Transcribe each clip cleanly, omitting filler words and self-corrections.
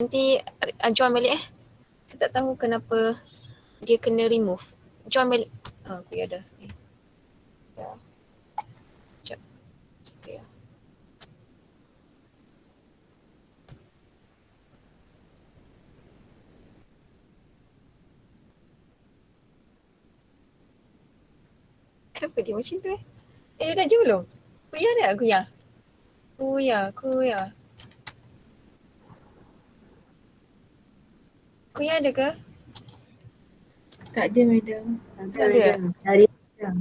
Nanti join balik Saya tak tahu kenapa dia kena remove. Join balik. Aku ya dah. Ya. Sekejap. Ya. Kenapa dia macam tu dia dah je belum? Kuya dah kuya. Kuya. Kuya ada ke? Tak ada, madam. Tak ada. Dari hilang.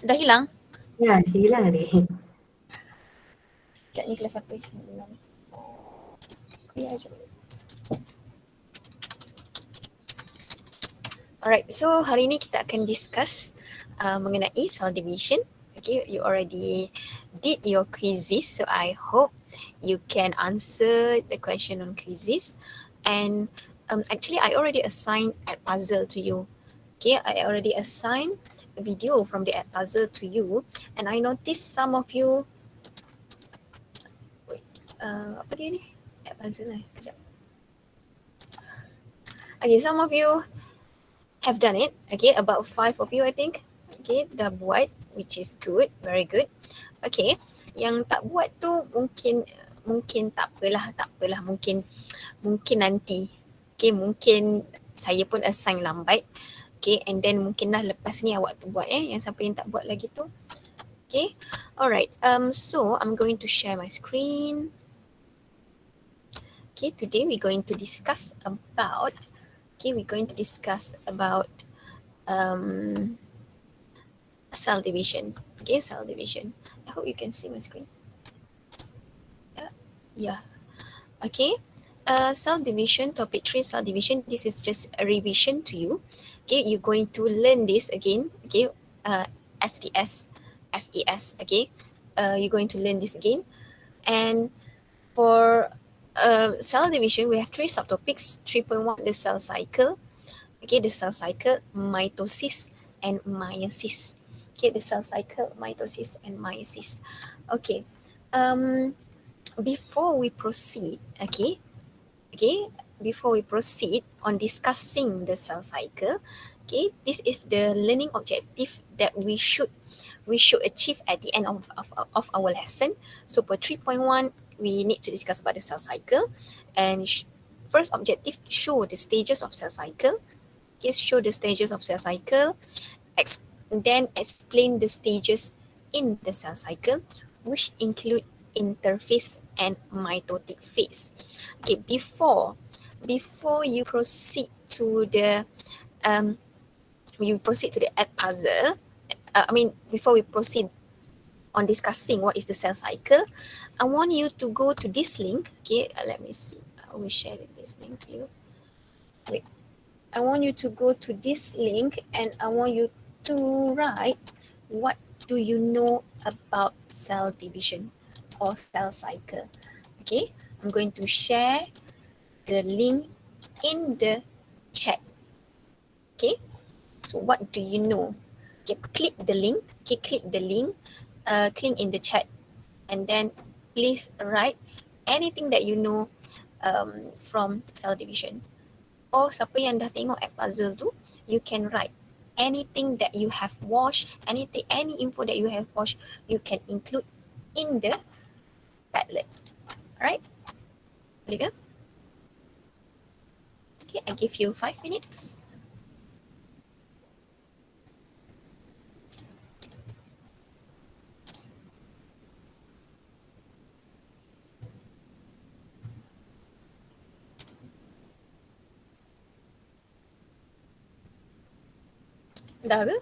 Dah hilang? Ya, hilang tadi. Sekejap ni kelas apa? Kuya je. Alright, so hari ni kita akan discuss mengenai cell division. Okay, you already did your quizzes, so I hope you can answer the question on quizzes. And actually, I already assigned a puzzle to you. Okay, I already assigned a video from the puzzle to you, and I noticed some of you. Wait, apa dia ni? Puzzle kejap. Okay, some of you have done it. Okay, about 5 of you I think. Okay, dah buat, which is good, very good. Okay, yang tak buat tu mungkin tak apalah, mungkin nanti. Okay, mungkin saya pun assign lambat. Okay, and then mungkinlah lepas ni awak tu buat yang siapa yang tak buat lagi tu. Okay, alright. So I'm going to share my screen. Okay, today we're going to discuss about cell division. Okay, cell division. I hope you can see my screen. Yeah. Okay. Cell division, topic 3, cell division. This is just a revision to you. Okay, you're going to learn this again. Okay, SES. Okay, you're going to learn this again. And for cell division, we have 3 subtopics. 3.1, the cell cycle. Okay, the cell cycle, mitosis and meiosis. Okay, the cell cycle, mitosis and meiosis. Okay, before we proceed, before we proceed on discussing the cell cycle, okay, this is the learning objective that we should achieve at the end of our lesson. So for 3.1, we need to discuss about the cell cycle, and first objective, show the stages of cell cycle. Okay, show the stages of cell cycle, then explain the stages in the cell cycle, which include interphase and mitotic phase. Okay, before you proceed to the puzzle, before we proceed on discussing what is the cell cycle, I want you to go to this link. Okay, let me see. I will share this link to you. Wait, I want you to go to this link and I want you to write, what do you know about cell division or cell cycle? Okay, I'm going to share the link in the chat. Okay, so what do you know? Okay, click the link. Okay, click in the chat, and then please write anything that you know from cell division. Or siapa yang dah tengok app puzzle tu, you can write anything that you have watched, any info that you have watched, you can include in the Padlet. Alright? Boleh ke? Okay, I give you 5 minutes. Dah ke?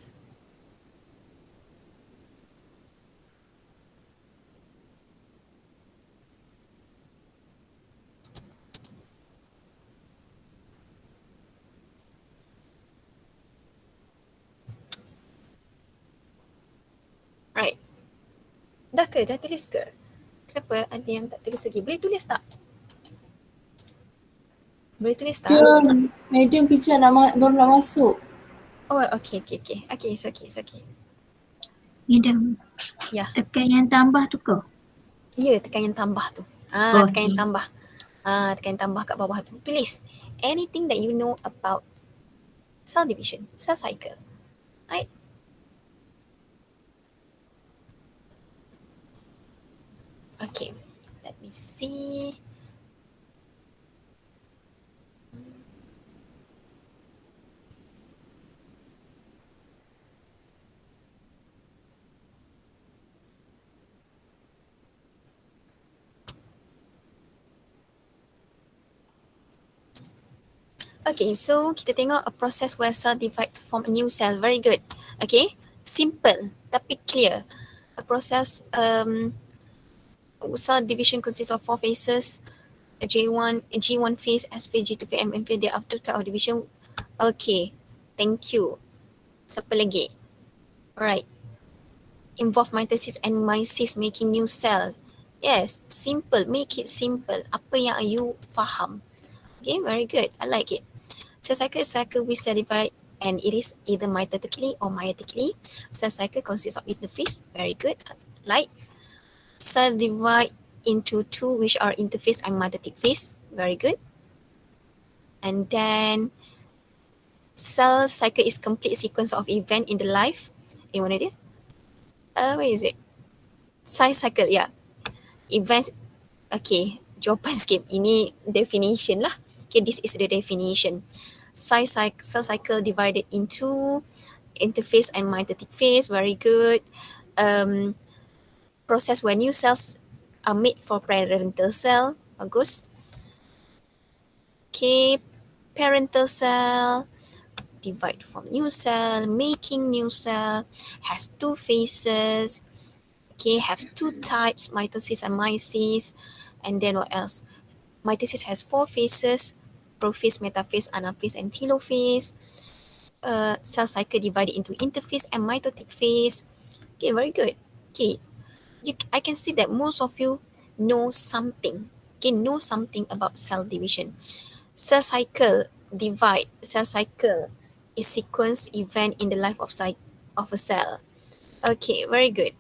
Right. Dah ke? Dah tulis ke? Kenapa ada yang tak tulis lagi? Boleh tulis tak? Boleh tulis tak? Madam kita baru nak masuk. Oh, okay. Okay, it's okay. Madam, Ya. tekan yang tambah tu ke? Ya, tekan yang tambah tu. Okay. Tekan yang tambah. Tekan tambah kat bawah tu. Tulis anything that you know about cell division, cell cycle. Right? Okay. Let me see. Okay, so kita tengok a process where cell divide to form a new cell. Very good. Okay, simple tapi clear. A process cell division consists of 4 phases. A G1 phase, S phase, G2 phase, M phase. There are 2 types of division. Okay, thank you. Siapa lagi? Alright. Involve mitosis and meiosis making new cell. Yes, simple. Make it simple. Apa yang you faham. Okay, very good. I like it. Cell cycle is cycle with cell divide and it is either mitotically or meiotically. Cell cycle consists of interphase. Very good. Like cell divide into 2 which are interphase and mitotic phase. Very good. And then cell cycle is complete sequence of event in the life. Mana dia? Where is it? Cell cycle, yeah. Events. Okay, jawapan skip. Ini definition lah. Okay, this is the definition. Cell cycle divided into interphase and mitotic phase. Very good. Process where new cells are made for parental cell. Bagus. Okay, parental cell divide from new cell, making new cell, has 2 phases. Okay, have 2 types, mitosis and meiosis. And then what else? Mitosis has 4 phases, prophase, metaphase, anaphase, and telophase. Cell cycle divided into interphase and mitotic phase. Okay, very good. Okay, I can see that most of you know something. Okay, know something about cell division. Cell cycle divide. Cell cycle is sequence event in the life of a cell. Okay, very good.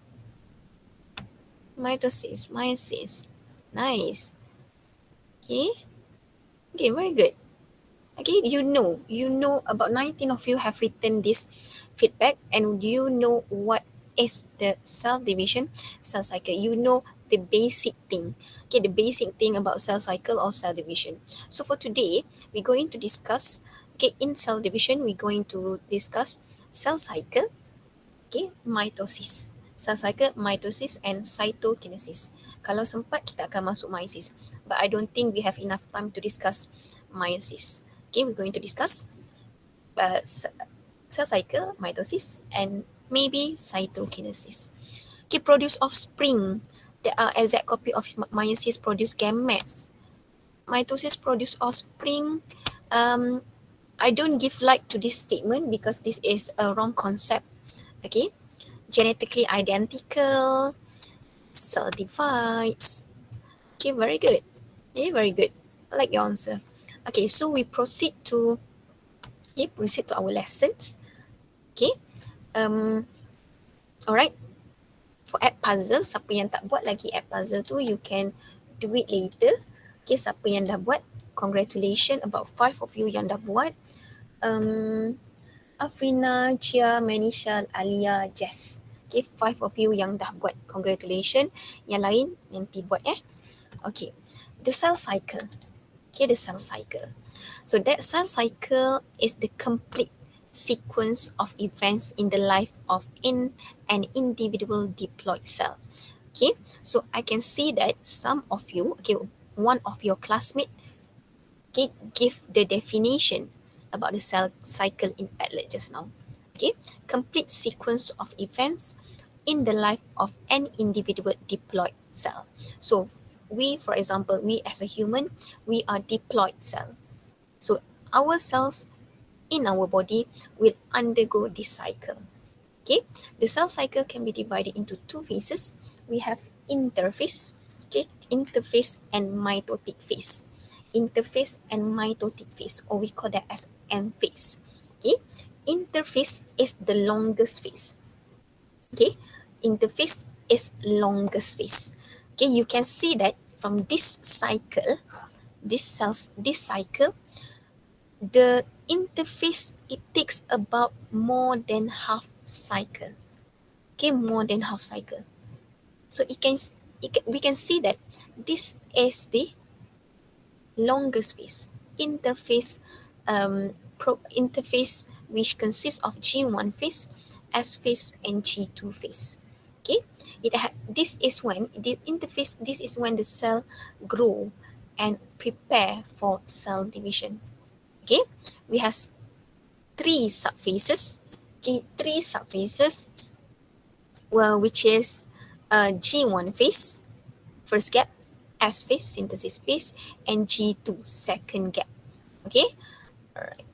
Mitosis, meiosis. Nice. Okay, very good. Okay, you know about 19 of you have written this feedback and you know what is the cell division, cell cycle. You know the basic thing. Okay, the basic thing about cell cycle or cell division. So for today, we're going to discuss, okay, in cell division, we're going to discuss cell cycle, okay, mitosis. Cell cycle, mitosis and cytokinesis. Kalau sempat, kita akan masuk meiosis. But I don't think we have enough time to discuss meiosis. Okay, we're going to discuss cell cycle, mitosis, and maybe cytokinesis. Okay, produce offspring. There are exact copy of meiosis produce gametes. Mitosis produce offspring. I don't give like to this statement because this is a wrong concept. Okay, genetically identical, cell divides. Okay, very good. Okay, very good. I like your answer. Okay, so we proceed to our lessons. Okay. Alright. For app puzzle, siapa yang tak buat lagi app puzzle tu, you can do it later. Okay, siapa yang dah buat, congratulations about 5 of you yang dah buat. Afrina, Chia, Manisha, Alia, Jess. Okay, 5 of you yang dah buat, congratulations. Yang lain nanti buat Okay, the cell cycle. Okay, the cell cycle. So that cell cycle is the complete sequence of events in the life of an individual diploid cell. Okay, so I can see that some of you, okay, one of your classmates, okay, give the definition about the cell cycle in Padlet just now. Okay, complete sequence of events in the life of an individual diploid cell. So we, for example, we as a human, we are diploid cell. So our cells in our body will undergo this cycle. Okay, the cell cycle can be divided into 2 phases. We have interphase, okay, interphase and mitotic phase. Interphase and mitotic phase, or we call that as M phase. Okay, interphase is the longest phase. Okay, interphase is longest phase. Okay, you can see that from this cycle, this cycle, the interphase, it takes about more than half cycle. Okay, more than half cycle. So we can see that this is the longest phase, interphase, interphase, which consists of G1 phase, S phase, and G2 phase. Okay, this is when the interphase. This is when the cell grow and prepare for cell division. Okay, we have three subphases. Okay, three subphases, well, which is G1 phase, first gap, S phase, synthesis phase, and G2, second gap. Okay, all right.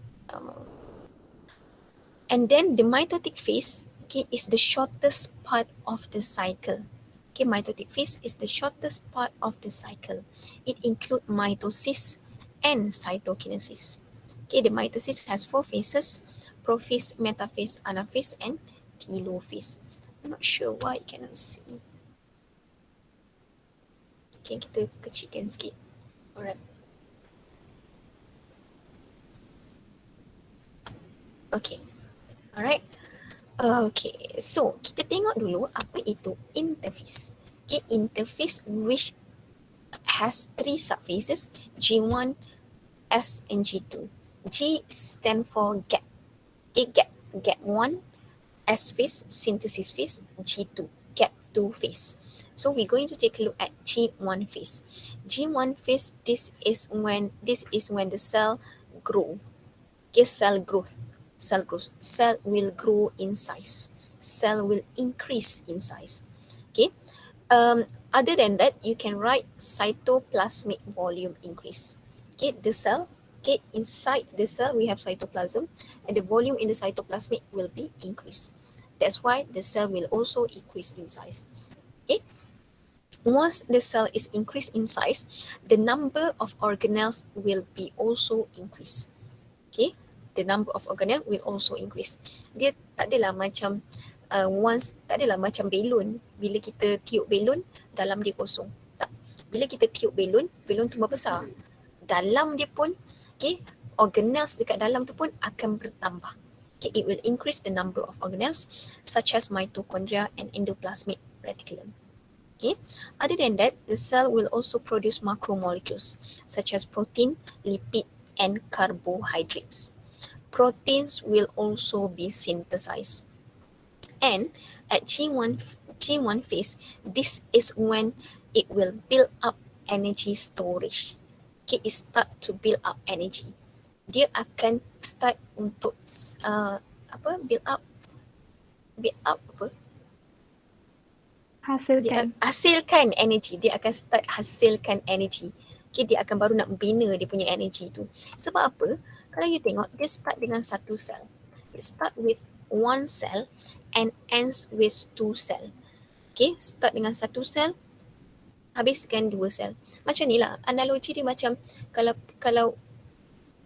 And then the mitotic phase, okay, is the shortest part of the cycle. Okay, mitotic phase is the shortest part of the cycle. It includes mitosis and cytokinesis. Okay, the mitosis has four phases: prophase, metaphase, anaphase, and telophase. I'm not sure why I cannot see. Okay, kita kecilkan sikit. Alright. Okay. Alright. Okay, so kita tengok dulu apa itu interphase. Okay, interphase which has three subphases, G1, S, and G2. G stand for gap. Okay, gap 1, S phase, synthesis phase, G2, gap 2 phase. So we're going to take a look at G1 phase. G1 phase, this is when the cell grow. Okay, cell growth. Cell will grow in size. Cell will increase in size. Okay. Other than that, you can write cytoplasmic volume increase. Okay, the cell. Okay, inside the cell we have cytoplasm, and the volume in the cytoplasmic will be increased. That's why the cell will also increase in size. Okay. Once the cell is increased in size, the number of organelles will be also increased. Okay, the number of organelle will also increase. Dia tak adalah macam tak adalah macam belon. Bila kita tiup belon, dalam dia kosong. Tak. Bila kita tiup belon tu membesar. Dalam dia pun, okay, organelles dekat dalam tu pun akan bertambah. Okay, it will increase the number of organelles such as mitochondria and endoplasmic reticulum. Okay. Other than that, the cell will also produce macromolecules such as protein, lipid, and carbohydrates. Proteins will also be synthesized. And at G1 phase, this is when it will build up energy storage. Okay, it start to build up energy. Dia akan start untuk build up apa? Hasilkan energy. Dia akan start hasilkan energy. Okay, dia akan baru nak bina dia punya energy tu. Sebab apa? Kalau you tengok, dia start dengan satu sel. It start with one cell and ends with two cell. Okay, start dengan satu sel, habiskan dua sel. Macam ni lah, analogi dia macam kalau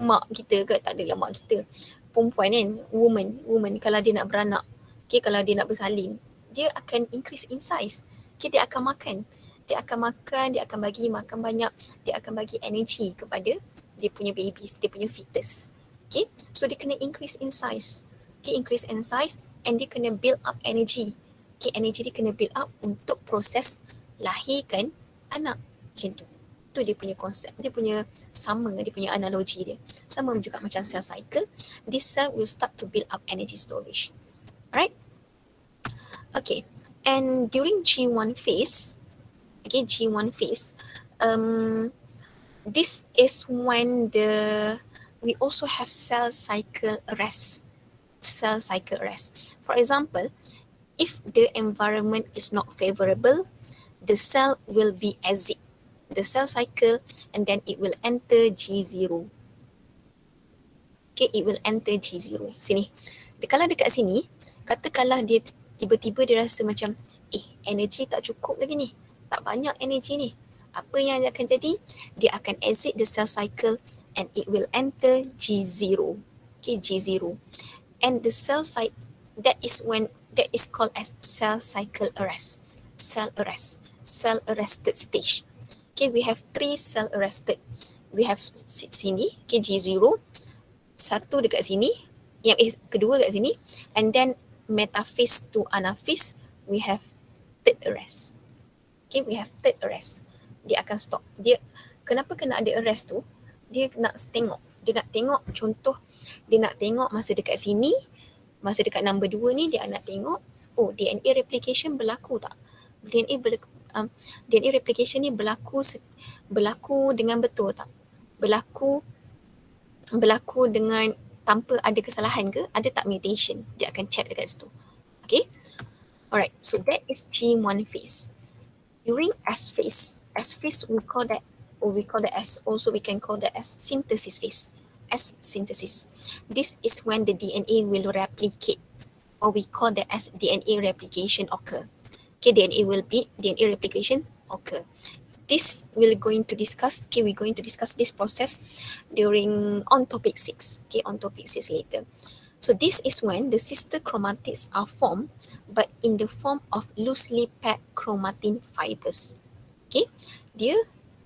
mak kita ke, tak adalah mak kita, perempuan kan, woman kalau dia nak beranak, okay, kalau dia nak bersalin, dia akan increase in size. Okay, dia akan makan, dia akan bagi makan banyak, dia akan bagi energy kepada dia punya babies, dia punya fetus. Okay, so dia kena increase in size. Okay, increase in size, and dia kena build up energy. Okay, energy dia kena build up untuk proses lahirkan anak. Macam tu. Tu dia punya konsep, dia punya analogi dia. Sama juga macam cell cycle. This cell will start to build up energy storage. Right? Okay, and during G1 phase, this is when we also have cell cycle arrest. For example, if the environment is not favorable, the cell will be exit the cell cycle, and then it will enter G0. Okay, it will enter G0. Sini. Kalau dekat sini, katakanlah dia tiba-tiba dia rasa macam, energy tak cukup lagi ni. Tak banyak energy ni. Apa yang akan jadi? Dia akan exit the cell cycle and it will enter G0. Okay, G0. And the cell cycle, that is called as cell cycle arrest. Cell arrested stage. Okay, we have three cell arrested. we have sini, okay, G0, satu dekat sini, yang kedua dekat sini, and then metaphase to anaphase, we have third arrest. Okay, we have third arrest. Dia akan stop. Dia, kenapa kena ada arrest tu? Dia nak tengok. Dia nak tengok contoh, dia nak tengok masa dekat sini, masa dekat number 2 ni, dia nak tengok, oh DNA replication berlaku tak? DNA replication ni berlaku dengan betul tak? Berlaku dengan tanpa ada kesalahan ke? Ada tak mutation? Dia akan check dekat situ. Okay. Alright. So that is G1 phase. During S phase we call that as, also we can call that as synthesis phase. S synthesis. This is when the DNA will replicate, or we call that as DNA replication occur. Okay, DNA replication occur. This we're going to discuss. Okay, we're going to discuss this process on topic 6. Okay, on topic 6 later. So this is when the sister chromatids are formed, but in the form of loosely packed chromatin fibers. Okay, dia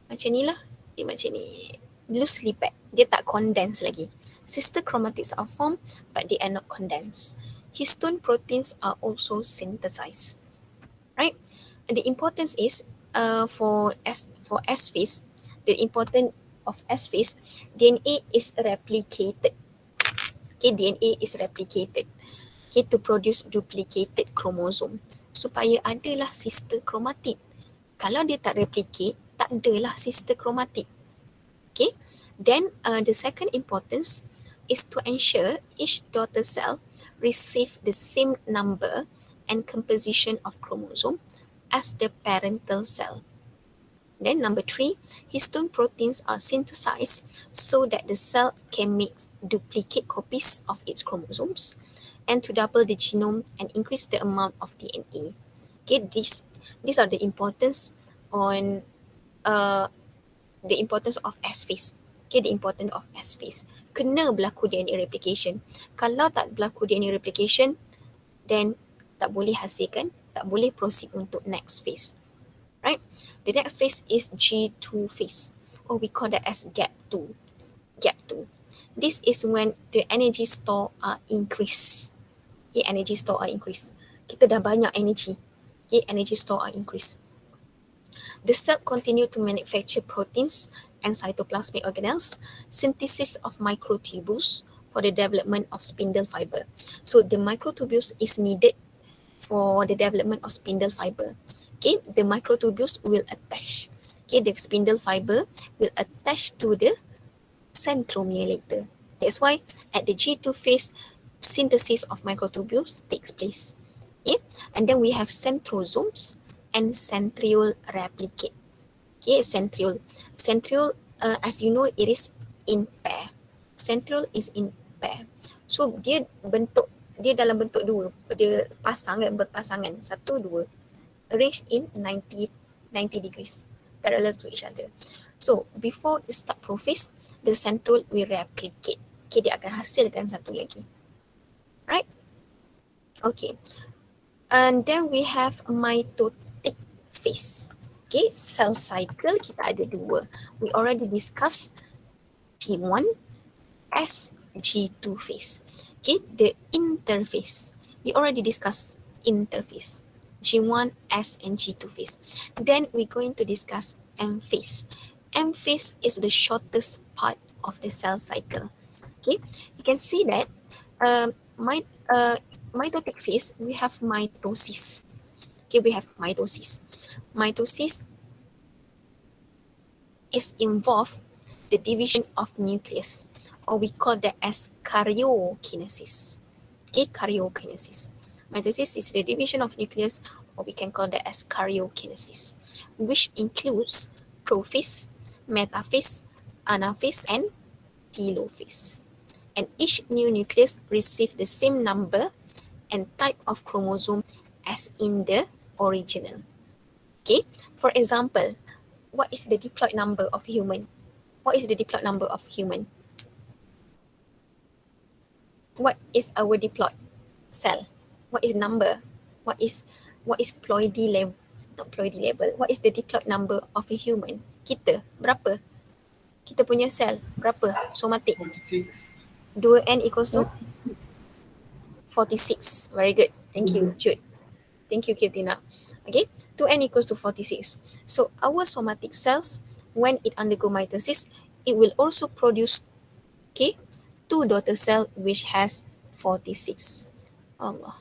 macam ni lah. Dia macam ni, loosely packed. Dia tak condense lagi. Sister chromatids are formed, but they are not condensed. Histone proteins are also synthesized. Right? And the importance is for S phase, the importance of S phase, DNA is replicated. Okay, DNA is replicated. Okay, to produce duplicated chromosome. Supaya adalah sister chromatid. Kalau dia tak replicate, tak adalah sister chromatid. Okay, then the second importance is to ensure each daughter cell receive the same number and composition of chromosome as the parental cell. Then number 3, histone proteins are synthesized so that the cell can make duplicate copies of its chromosomes and to double the genome and increase the amount of DNA. Okay, these are the importance on the importance of S phase. Okay, the importance of S phase. Kena berlaku DNA replication. Kalau tak berlaku DNA replication, then tak boleh hasilkan, tak boleh proceed untuk next phase. Right? The next phase is G2 phase, or we call that as gap 2. Gap 2. This is when the energy store are increased. Okay, energy store are increased. Kita dah banyak energy. Okay, energy store are increased. The cell continue to manufacture proteins and cytoplasmic organelles, synthesis of microtubules for the development of spindle fiber. So the microtubules is needed for the development of spindle fiber. Okay, the microtubules will attach. Okay, the spindle fiber will attach to the centromere later. That's why at the G2 phase, synthesis of microtubules takes place. Okay, and then we have centrosomes and centriole replicate. Okay, centriole, as you know, it is in pair. Centriole is in pair. So dia dalam bentuk dua, dia berpasangan 1, 2, arranged in 90 degrees parallel to each other. So before it start prophase, the centriole will replicate. Okay, dia akan hasilkan satu lagi. Right? Okay. And then we have mitotic phase. Okay, cell cycle kita ada 2. We already discussed G1 as G2 phase. Okay, the interphase. We already discussed interphase. G1, S, and G2 phase. Then we're going to discuss M phase. M phase is the shortest part of the cell cycle. Okay, you can see that mitotic phase, we have mitosis. Okay, we have mitosis. Mitosis is involved the division of nucleus, or we call that as karyokinesis. Okay, karyokinesis. Mitosis is the division of nucleus, or we can call that as karyokinesis, which includes prophase, metaphase, anaphase, and telophase. And each new nucleus receives the same number and type of chromosome as in the original. Okay, for example, what is the diploid number of human? What is the diploid number of human? What is our diploid cell? What is number? What is ploidy level? Not ploidy level. What is the diploid number of a human? Kita berapa? kita punya sel berapa? Somatic. 46. 2n equals to 46. Very good. Thank you, Jude. Thank you, Kirtina. Okay, 2n equals to 46. So our somatic cells, when it undergo mitosis, it will also produce, okay, 2 daughter cell which has 46. Allah.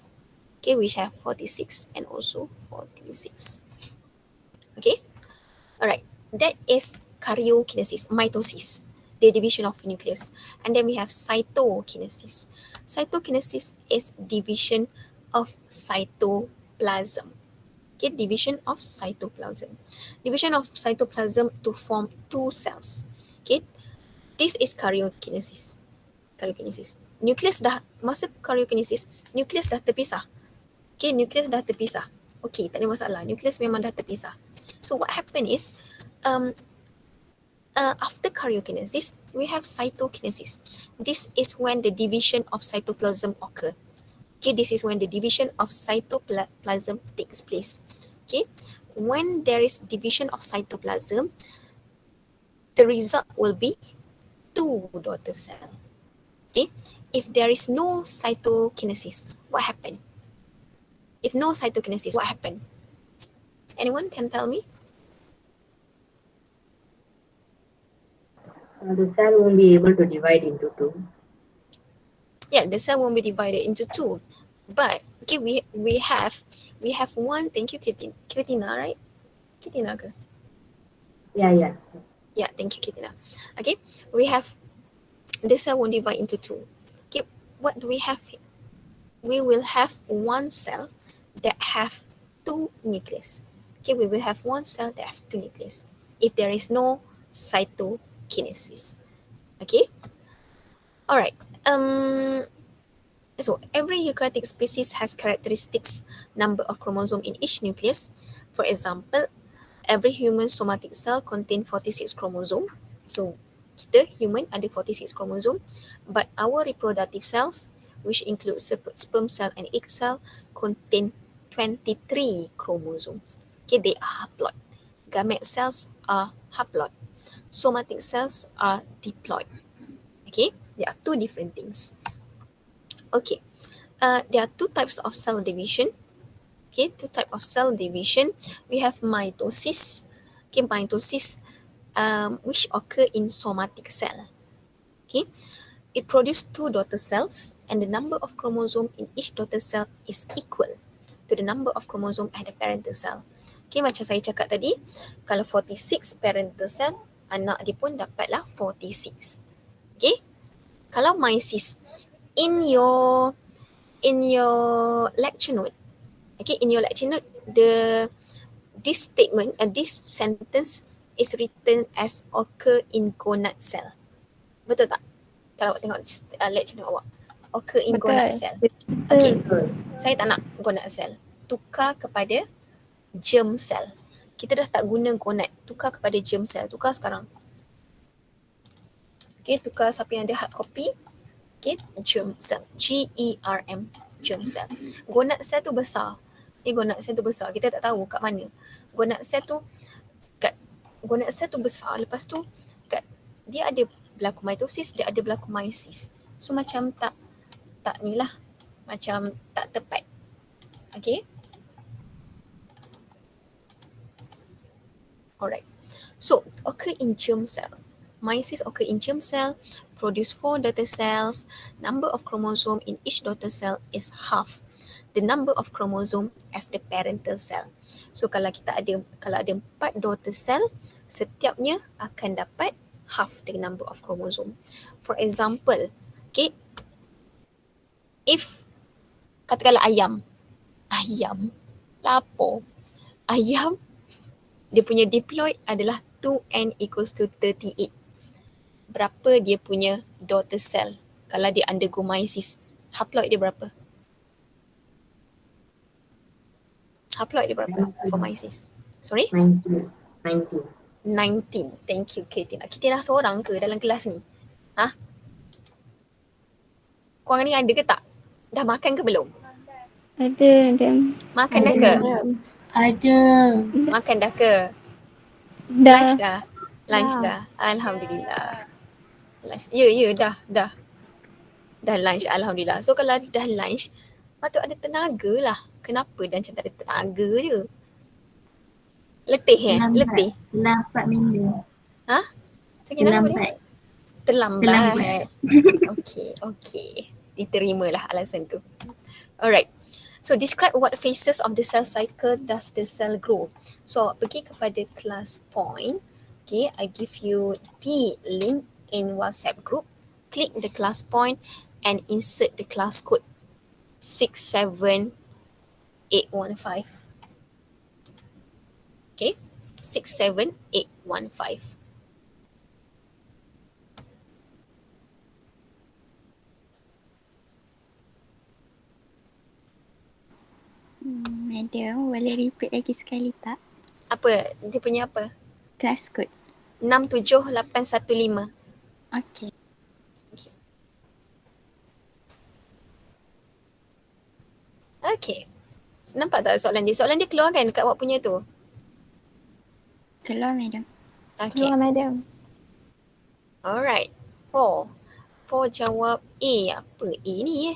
Okay, which have 46 and also 46. Okay, all right. That is karyokinesis, mitosis, the division of nucleus. And then we have cytokinesis. Cytokinesis is division of cytoplasm. Okay, division of cytoplasm. Division of cytoplasm to form 2 cells. Okay, this is karyokinesis. Karyokinesis. Nucleus dah, masa karyokinesis, nucleus dah terpisah. Okay, nucleus dah terpisah. Okay, tak ada masalah. Nucleus memang dah terpisah. So what happened is, after karyokinesis, we have cytokinesis. This is when the division of cytoplasm occur. Okay, this is when the division of cytoplasm takes place. Okay, when there is division of cytoplasm, the result will be 2 daughter cell. Okay, if there is no cytokinesis, what happened? If no cytokinesis, what happened? Anyone can tell me? The cell won't be able to divide into 2. Yeah, the cell won't be divided into 2. But okay, we have one. Thank you, Kritina, right? Kritina ke? Yeah. Yeah, thank you, Kritina. Okay, we have the cell won't divide into 2. Okay, what do we have? We will have one cell that have 2 nucleus. Okay, we will have one cell that have 2 nucleus if there is no cytokinesis. Okay, all right. So every eukaryotic species has characteristics number of chromosome in each nucleus. For example, every human somatic cell contain 46 chromosome. So kita human ada 46 chromosome, but our reproductive cells, which include sperm cell and egg cell, contain 23 chromosomes. Okay, they are haploid. Gamete cells are haploid. Somatic cells are diploid. Okay, there are 2 different things. Okay, there are 2 types of cell division. Okay, 2 types of cell division. We have mitosis. Okay, mitosis, which occur in somatic cell. Okay, it produces 2 daughter cells, and the number of chromosome in each daughter cell is equal to the number of chromosome at the parental cell. Okay, macam saya cakap tadi, kalau 46 parental cell, anak dia pun dapatlah 46. Okay, kalau meiosis, in your lecture note, okay, in your lecture note, this statement, this sentence is written as occur in gonad cell. Betul tak? Kalau awak tengok lecture note awak, occur in gonad cell. Okay, saya tak nak gonad cell. Tukar kepada germ cell. Kita dah tak guna gonad, tukar kepada germ cell. Tukar sekarang. Okay, tukar siapa yang ada hard copy. Okay, germ cell. GERM, germ cell. Gonad cell tu besar. Gonad cell tu besar. Kita tak tahu kat mana. Gonad cell tu besar. Lepas tu dia ada berlaku mitosis, dia ada berlaku meiosis. So macam tak ni lah. Macam tak tepat. Okay. Alright. So occur in germ cell. Meiosis occur in germ cell, produce 4 daughter cells. Number of chromosome in each daughter cell is half the number of chromosome as the parental cell. So kalau ada 4 daughter cell, setiapnya akan dapat half the number of chromosome. For example, okay, if katakanlah ayam lapar, ayam dia punya diploid adalah 2n equals to 38. Berapa dia punya daughter cell kalau dia undergo meiosis? Haploid dia berapa? Haploid dia berapa for meiosis? Sorry? 19. 19. Thank you, Kritina. Kritina seorang ke dalam kelas ni? Ha? Korang ni ada ke tak? Dah makan ke belum? Ada. Makan dah ke? Ada. Makan dah ke? Dah. Lunch dah? Lunch dah. Alhamdulillah. Lunch. Ya, dah. Dah lunch, alhamdulillah. So kalau dah lunch, patut ada tenaga lah. Kenapa dan macam tak ada tenaga je? Letih Letih. Terlambat minggu. Sakit nama dia? Terlambat. Terlambat. Okay. Diterimalah alasan tu. Alright. So describe what phases of the cell cycle does the cell grow. So pergi kepada class point. Okay, I give you the link in WhatsApp group. Click the class point and insert the class code 67815. Okay, 67815. Madam, boleh repeat lagi sekali tak? Apa? Dia punya apa? Class code. 67815. Okay. Okay. Nampak tak soalan dia? Soalan dia keluar kan dekat awak punya tu? Keluar, Madam. Okay. Madam. Alright. 4 jawab A. Apa A ni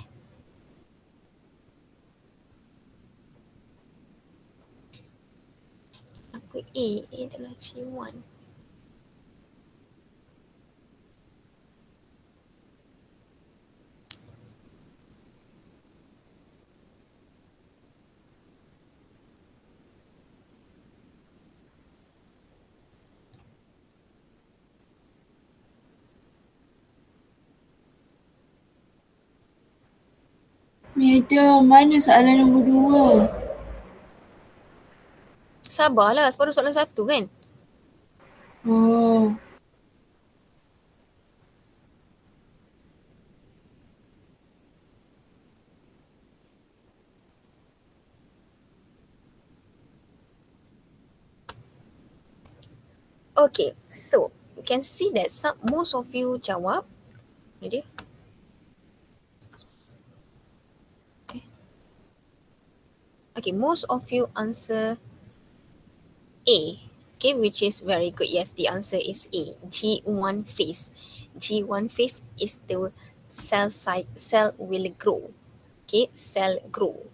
Apa A? A adalah C1. Madam, mana soalan nombor 2? Sabarlah, baru soalan 1 kan? Oh, Okay, so you can see that most of you jawab. Ni dia. Okay, most of you answer A. Okay, which is very good. Yes, the answer is A. G1 phase. G1 phase is the cell will grow. Okay, cell grow.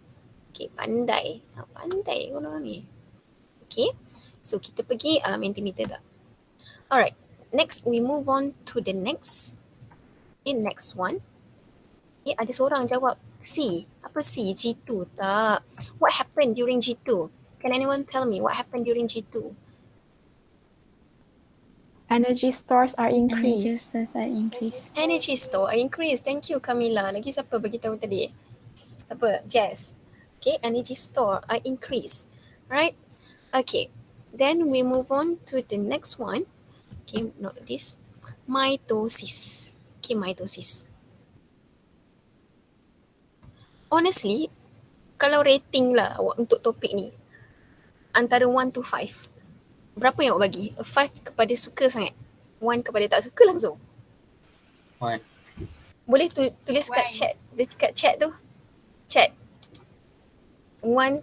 Okay, pandai. Pandai korang ni. Okay, so kita pergi Mentimeter tak? Alright, next we move on to the next. Okay, next one. Okay, ada seorang jawab C. Apa C? G2 tak? What happened during G2? Can anyone tell me what happened during G2? Energy stores are Energy increased. source are increased. Energy store increase. Thank you Kamila. Lagi siapa bagi tahu tadi? Siapa? Jess. Okay, energy store are increased. Right? Okay. Then we move on to the next one. Okay, note this. Mitosis. Okay, mitosis. Honestly, kalau rating lah awak untuk topik ni, antara 1 to 5, berapa yang awak bagi? 5 kepada suka sangat, 1 kepada tak suka langsung. 1. Boleh tulis kat chat tu. Chat. 1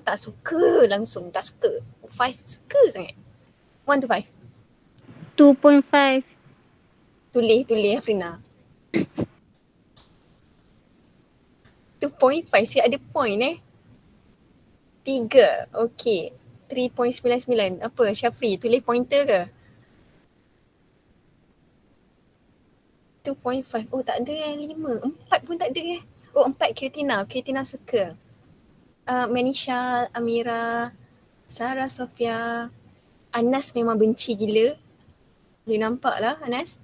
tak suka langsung, tak suka. 5 suka sangat. 1 to 5. 2.5. Tulis Afrina. 2.5 siap ada point 3. Okay. 3.99. Apa? Syafri tulis pointer ke? 2.5. Oh tak ada 5. 4 pun tak ada Oh 4 Kiritina suka. Manisha, Amira, Sarah, Sofia. Anas memang benci gila. Boleh nampak lah Anas.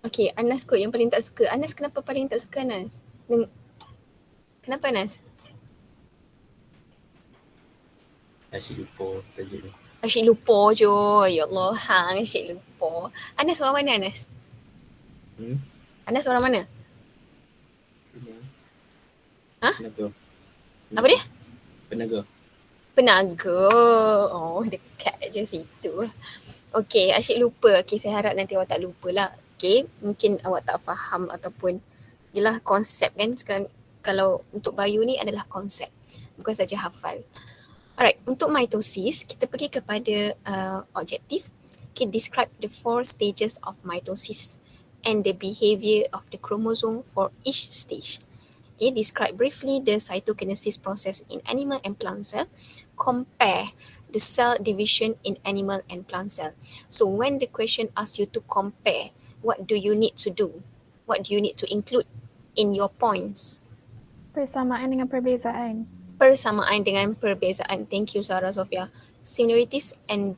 Okay, Anas kot yang paling tak suka. Anas kenapa paling tak suka Anas? Kenapa Anas? Asyik lupa tajuk ni. Asyik lupa je. Ya Allah, hang asyik lupa. Anas orang mana Anas? Anas orang mana? Ha? Penaga. Apa dia? Penaga. Oh, dekat je situ. Okay, asyik lupa. Okay, saya harap nanti awak tak lupa lah. Okay, mungkin awak tak faham ataupun ialah konsep kan sekarang. Kalau untuk bio ni adalah konsep, bukan saja hafal. Alright, untuk mitosis, kita pergi kepada objektif. Okay, describe the 4 stages of mitosis and the behavior of the chromosome for each stage. Okay, describe briefly the cytokinesis process in animal and plant cell. Compare the cell division in animal and plant cell. So when the question asks you to compare, what do you need to do? What do you need to include in your points? Persamaan dengan perbezaan. Persamaan dengan perbezaan. Thank you, Sarah Sofia. Similarities and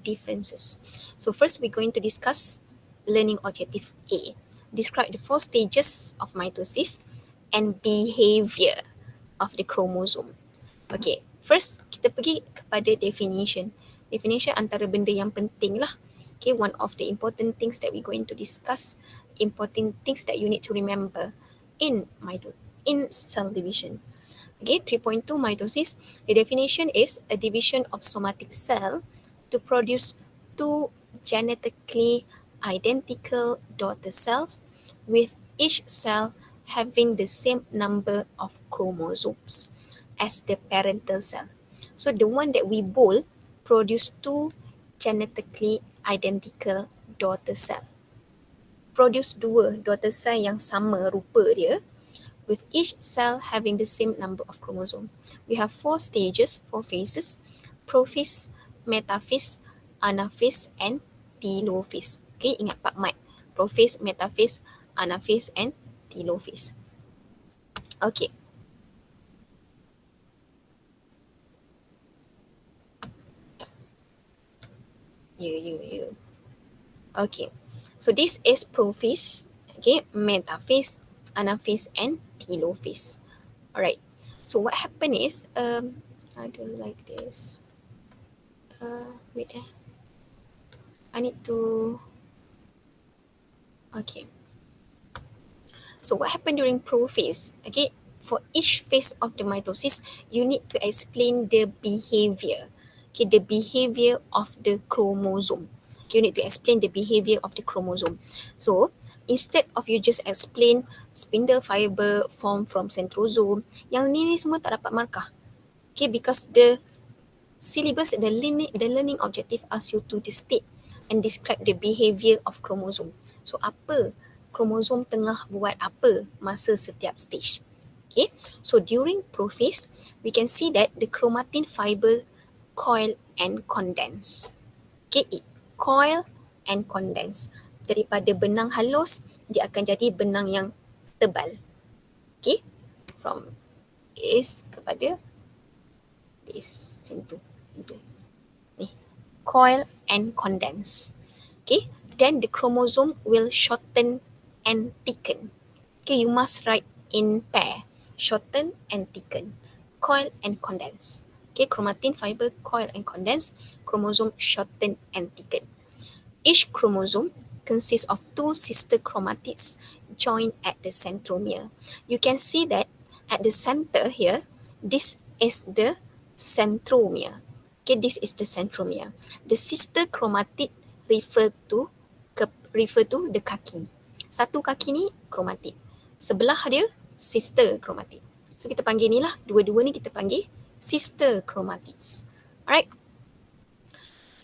differences. So first we're going to discuss learning objective A. Describe the 4 stages of mitosis and behavior of the chromosome. Okay, first kita pergi kepada definition. Definition antara benda yang penting lah. Okay, one of the important things that we're going to discuss, important things that you need to remember in cell division. Okay, 3.2 mitosis. The definition is a division of somatic cell to produce 2 genetically identical daughter cells with each cell having the same number of chromosomes as the parental cell. So the one that we bold produce 2 genetically identical daughter cell. Produce 2 daughter cell yang sama rupa dia, with each cell having the same number of chromosome. We have 4 stages, 4 phases: prophase, metaphase, anaphase, and telophase. Okay, ingat Pak Mat. Prophase, metaphase, anaphase, and telophase. Okay. Yeah. Okay. So this is prophase, okay, metaphase, anaphase, and telophase. Alright. So what happened is, I don't like this. Wait. I need to. Okay. So what happened during prophase? Okay. For each phase of the mitosis, you need to explain the behavior. Okay, the behavior of the chromosome. You need to explain the behavior of the chromosome. So instead of you just explain spindle fiber formed from centrosome, yang ni semua tak dapat markah. Okay, because the syllabus, the learning objective asks you to state and describe the behavior of chromosome. So apa chromosome tengah buat apa masa setiap stage. Okay, so during prophase, we can see that the chromatin fiber coil and condense. Okay, it coil and condense. Daripada benang halus, dia akan jadi benang yang tebal. Okay, from this kepada this, macam tu. Ni, coil and condense. Okay, then the chromosome will shorten and thicken. Okay, you must write in pair. Shorten and thicken. Coil and condense. Okay, chromatin fiber coil and condense. Chromosome shorten and thicken. Each chromosome consists of 2 sister chromatids joined at the centromere. You can see that at the center here, this is the centromere. Okay, this is the centromere. The sister chromatid refer to the kaki. Satu kaki ni chromatid. Sebelah dia sister chromatid. So kita panggil ni lah, dua-dua ni kita panggil sister chromatids. Alright.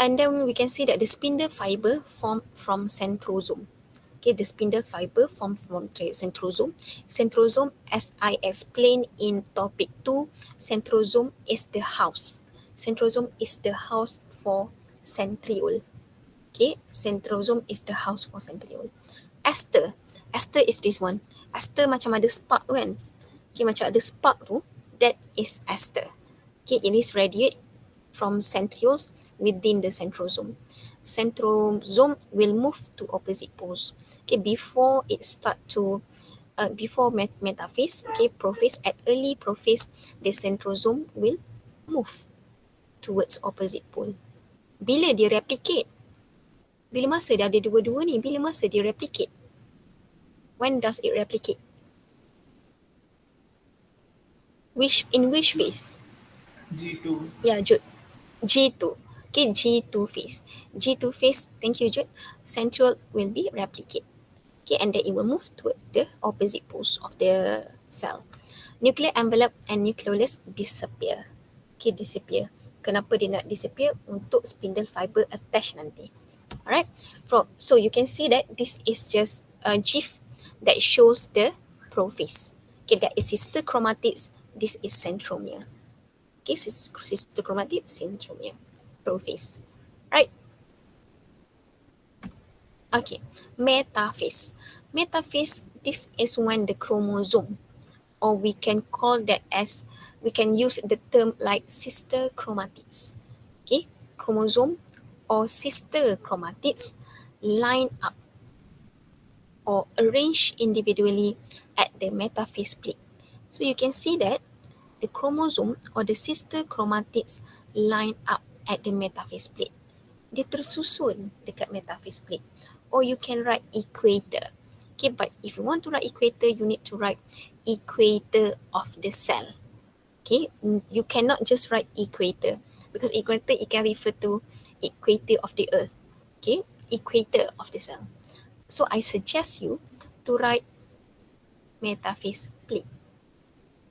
And then we can see that the spindle fiber formed from centrosome. Okay, the spindle fiber formed from centrosome. Centrosome, as I explained in topic 2, centrosome is the house. Centrosome is the house for centriole. Okay, centrosome is the house for centriole. Ester is this one. Ester macam ada spark tu kan. Okay, macam ada spark tu, that is ester. Okay, it is radiate from centrioles within the centrosome. Centrosome will move to opposite poles. Okay, before it start to before metaphase, okay, prophase, at early prophase, the centrosome will move towards opposite pole. Bila dia replicate? Bila masa dia ada dua-dua ni? Bila masa dia replicate? When does it replicate? In which phase? G2. Yeah, Jude. G2. Okay, G2 phase. G2 phase, thank you, Jude. Centriole will be replicate. Okay, and then it will move toward the opposite poles of the cell. Nuclear envelope and nucleolus disappear. Okay, disappear. Kenapa dia nak disappear? Untuk spindle fiber attach nanti. Alright. So you can see that this is just a GIF that shows the prophase. Okay, that is sister chromatids. This is centromere. Okay, sister chromatid, centromere, prophase. Right. Okay, metaphase. Metaphase, this is when the chromosome, or we can call that as, we can use the term like sister chromatids. Okay, chromosome or sister chromatids line up or arrange individually at the metaphase plate. So you can see that the chromosome or the sister chromatids line up at the metaphase plate. Dia tersusun dekat metaphase plate. Or you can write equator. Okay, but if you want to write equator, you need to write equator of the cell. Okay, you cannot just write equator because equator, it can refer to equator of the earth. Okay, equator of the cell. So I suggest you to write metaphase plate.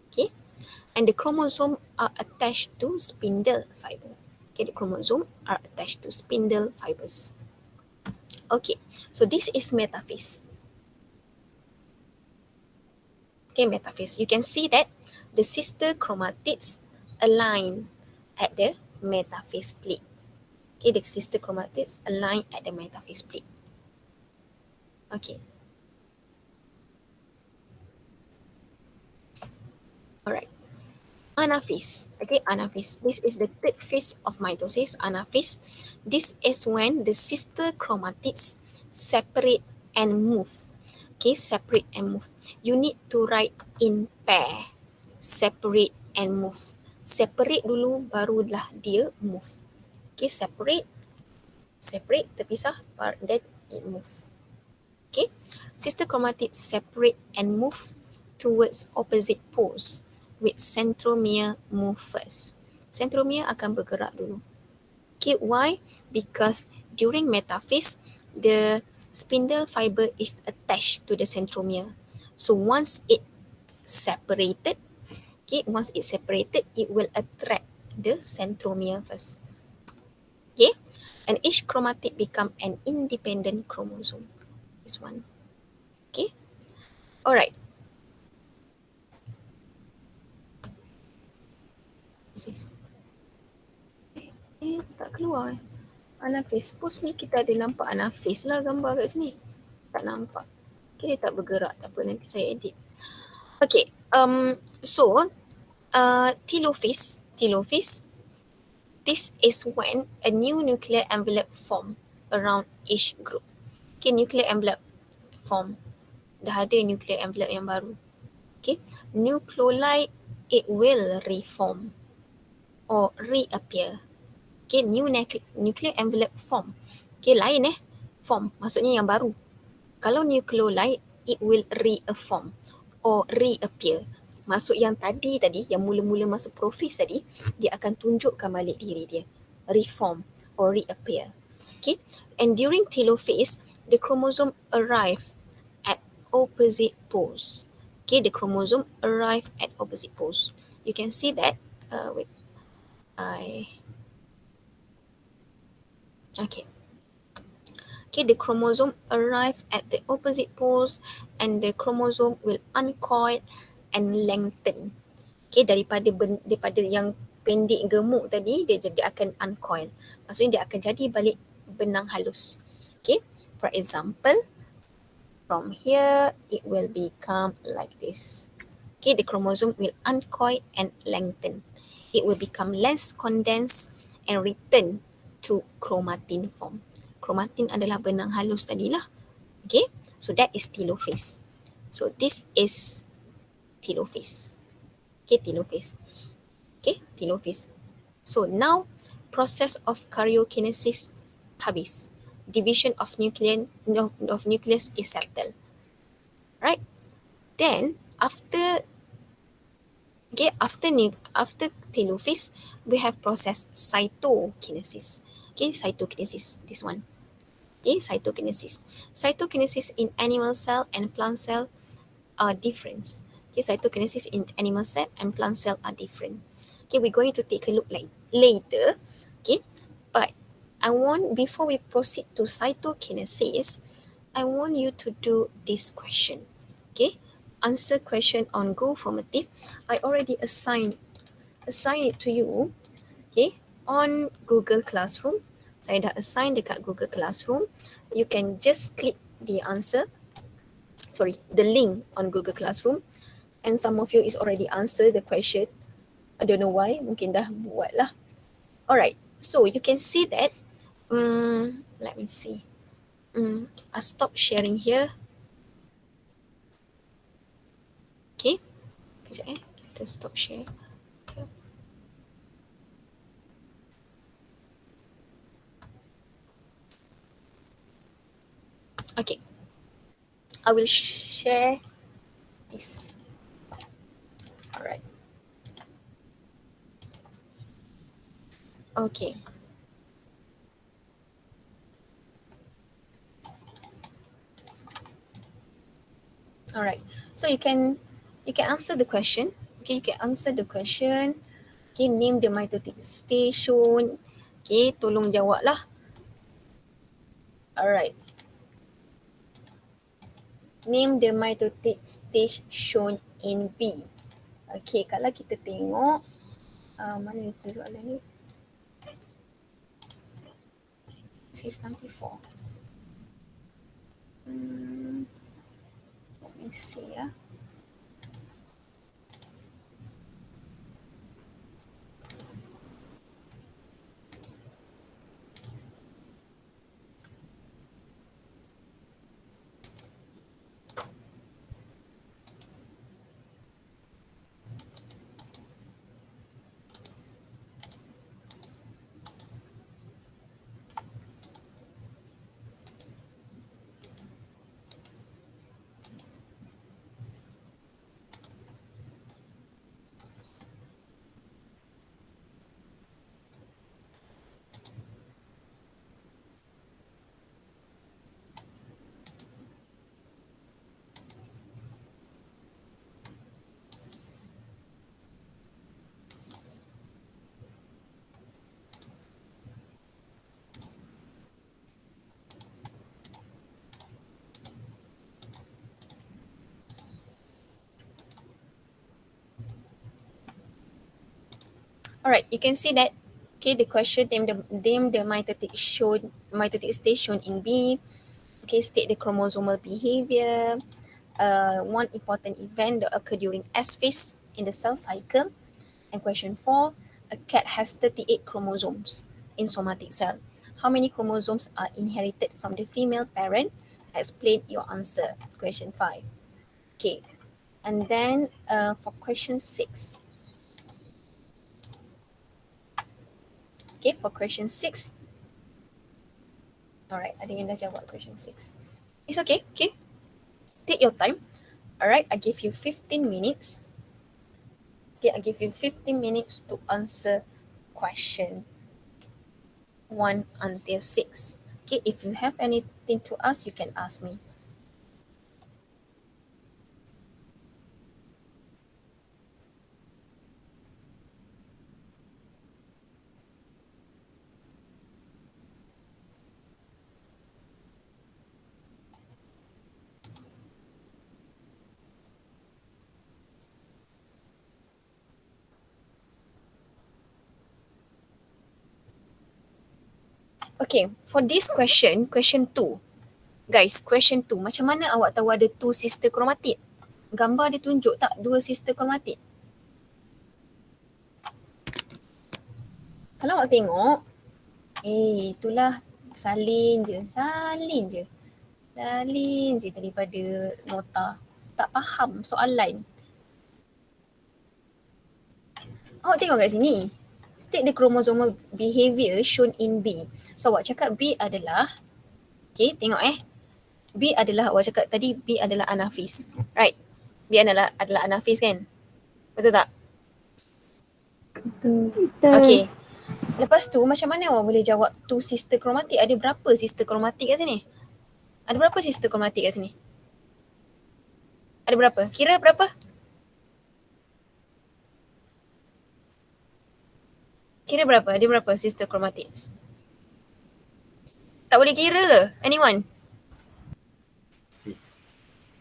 Okay, and the chromosome are attached to spindle fiber. Okay, the chromosome are attached to spindle fibers. Okay, so this is metaphase. Okay, metaphase. You can see that the sister chromatids align at the metaphase plate. Okay, the sister chromatids align at the metaphase plate. Okay. Alright. Anaphase. Okay, anaphase. This is the third phase of mitosis, anaphase. This is when the sister chromatids separate and move. Okay, separate and move. You need to write in pair. Separate and move. Separate dulu, barulah dia move. Okay, separate, terpisah, then it move. Okay, sister chromatids separate and move towards opposite poles, with centromere move first. Centromere akan bergerak dulu. Okay, why? Because during metaphase, the spindle fiber is attached to the centromere. So once it separated, it will attract the centromere first. Okay, and each chromatid become an independent chromosome. This one. Okay, all right. Tak keluar. Anaphase. Post ni kita ada nampak anaphase lah gambar kat sini. Tak nampak. Okay, dia tak bergerak. Tak apa, nanti saya edit. Okay, so telophase. This is when a new nuclear envelope form around each group. Okay, nuclear envelope form. Dah ada nuclear envelope yang baru. Okay, nucleoli, it will reform or reappear. Okay, new nuclear envelope form. Okay, lain form, maksudnya yang baru. Kalau nucleoli, it will reform or reappear. Maksud yang tadi, yang mula-mula masuk prophase tadi, dia akan tunjukkan balik diri dia. Reform or reappear. Okay, and during telophase, the chromosome arrive at opposite poles. Okay, the chromosome arrive at opposite poles. You can see that. Okay, the chromosome arrive at the opposite poles and the chromosome will uncoil and lengthen. Okay, daripada yang pendek gemuk tadi, dia akan uncoil. Maksudnya dia akan jadi balik benang halus. Okay, for example, from here, it will become like this. Okay, the chromosome will uncoil and lengthen. It will become less condensed and return to chromatin form. Chromatin adalah benang halus tadilah. Okay, so that is telophase. So this is telophase. Okay, telophase. Okay, telophase. So now, process of karyokinesis habis. Division of nucleus is settled. Right? Then after telophase, we have process cytokinesis. Okay, cytokinesis, this one. Okay, cytokinesis. Cytokinesis in animal cell and plant cell are different. Okay, cytokinesis in animal cell and plant cell are different. Okay, we're going to take a look later. Okay, but I want, before we proceed to cytokinesis, I want you to do this question. Okay, answer question on Go Formative. I already assign it to you. Okay, on Google Classroom. Saya dah assign dekat Google Classroom. You can just click the link on Google Classroom, and some of you is already answered the question. I don't know why, mungkin dah buat lah. Alright, so you can see that, let me see. I stop sharing here. Okay, kejap kita stop share. Okay, I will share this. Alright. Okay. Alright. So you can answer the question. Okay, you can answer the question. Okay, name the mitotic station. Okay, tolong jawab lah. Alright. Name the mitotic stage shown in B. Okay, kalau kita tengok, mana itu soalan ni? Page 94. Let me see ya. Alright, you can see that. Okay, the question name the mitotic station in B. Okay, state the chromosomal behavior. One important event that occur during S phase in the cell cycle. And question 4, a cat has 38 chromosomes in somatic cell. How many chromosomes are inherited from the female parent? Explain your answer. Question 5. Okay, and then for question 6. Okay, for question 6. Alright, ada yang dah jawab question 6. It's okay, okay. Take your time. Alright, I give you 15 minutes. Okay, I give you 15 minutes to answer question 1 until 6. Okay, if you have anything to ask, you can ask me. Okay, for this question 2. Guys, question 2. Macam mana awak tahu ada 2 sister chromatid? Gambar dia tunjuk tak 2 sister chromatid? Kalau awak tengok, itulah salin je daripada nota. Tak faham soalan. Awak tengok kat sini. State the chromosomal behavior shown in B. So awak cakap B adalah, okay, tengok B adalah, awak cakap tadi B adalah anaphase. Right? B adalah anaphase kan? Betul tak? Okay. Lepas tu macam mana awak boleh jawab 2 sister chromatic? Ada berapa sister chromatic kat sini? Ada berapa sister chromatic kat sini? Ada berapa? Kira berapa? Kira berapa? Dia berapa sister chromatids? Tak boleh kira ke? Anyone?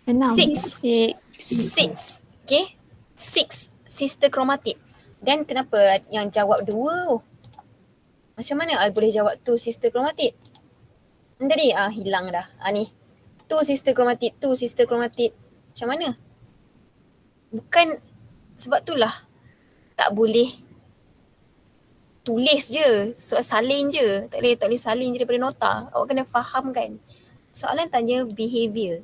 6. 6. 6. 6. Okay. 6 sister chromatid. Then kenapa yang jawab 2? Macam mana boleh jawab 2 sister chromatid? Tadi hilang dah. Ni. 2 sister chromatid, 2 sister chromatid. Macam mana? Bukan sebab itulah tak boleh tulis je. Salin je. Tak boleh salin je daripada nota. Awak kena faham kan. Soalan tanya behavior.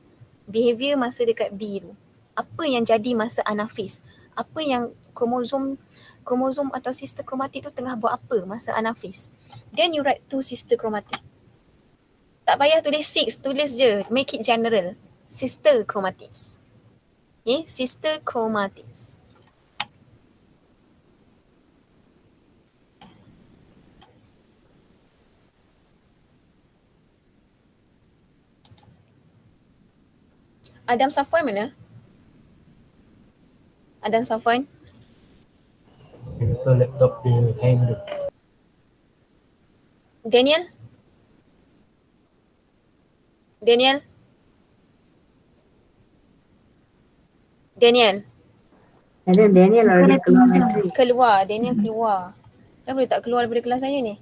Behavior masa dekat B tu. Apa yang jadi masa anafis? Apa yang kromosom atau sister chromatid tu tengah buat apa masa anafis? Then you write 2 sister chromatid. Tak payah tulis 6, tulis je. Make it general. Sister chromatids. Okay, sister chromatids. Adam Safwan mana? Adam Safwan? Because laptop dia hang tu. Daniel? Daniel? Daniel? And then Daniel already keluar matrix. Keluar. Daniel keluar. Kenapa boleh tak keluar daripada kelas saya ni?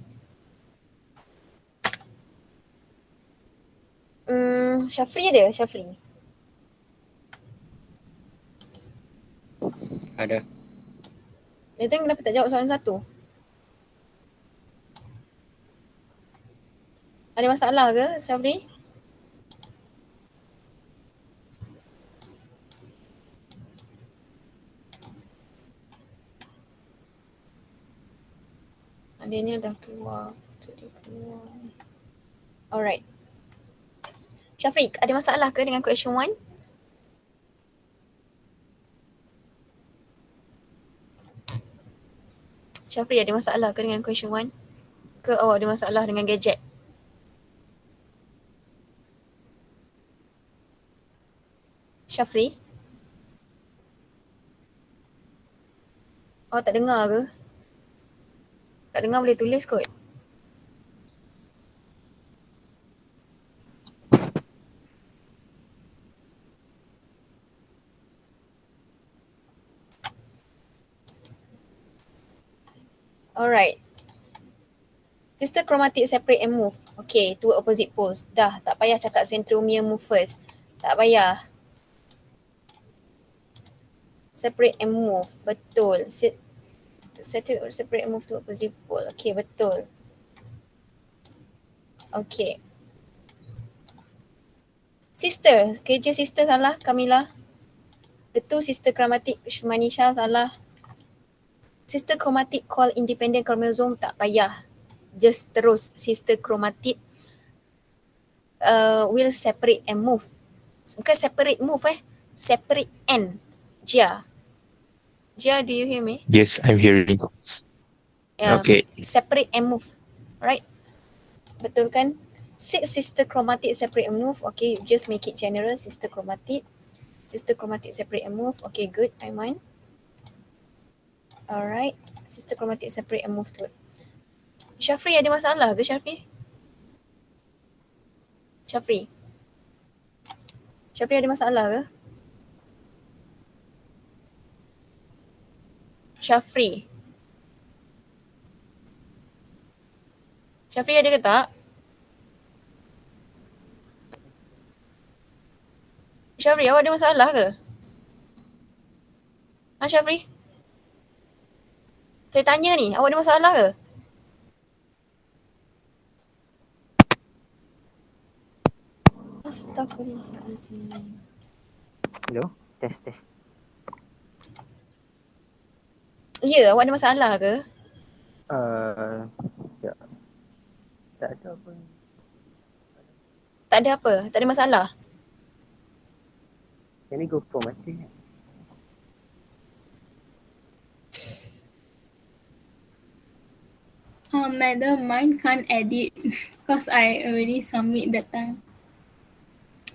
Syafri ada? Syafri? Ada. Dia tanya kenapa tak jawab soalan 1? Ada masalah ke, Syafri? Adanya dah keluar. Dia keluar. Alright. Syafri, ada masalah ke dengan question 1? Syafri, ada masalah ke dengan question 1? Ke awak ada masalah dengan gadget? Syafri? Awak tak dengar ke? Tak dengar boleh tulis kot. Alright. Sister chromatid separate and move. Okay, 2 opposite poles. Dah, tak payah cakap centromere move first. Tak payah. Separate and move. Betul. Separate and move to opposite pole. Okay, betul. Okay. Sister. Kerja sister salah, Kamila. The 2 sister chromatid, Manisha salah. Sister chromatid call independent chromosome, tak payah. Just terus sister chromatid will separate and move. Bukan separate move separate and. Jia, do you hear me? Yes, I'm hearing. Okay. Separate and move. Right? Betul kan? 6 sister chromatid separate and move. Okay, you just make it general. Sister chromatid. Sister chromatid separate and move. Okay, good. Aiman. Alright. Sister chromatid separate and move to it. Syafri ada masalah ke Syafri? Syafri ada masalah ke? Syafri ada ke tak? Syafri, awak ada masalah ke? Syafri? Saya tanya ni, awak ada masalah ke? Astaghfirullahaladzim. Hello, test. Ya, awak ada masalah ke? Tak ada apa. Tak ada apa? Tak ada masalah? Yang ni GoPro mati. Madam, mine can't edit because I already submit that time.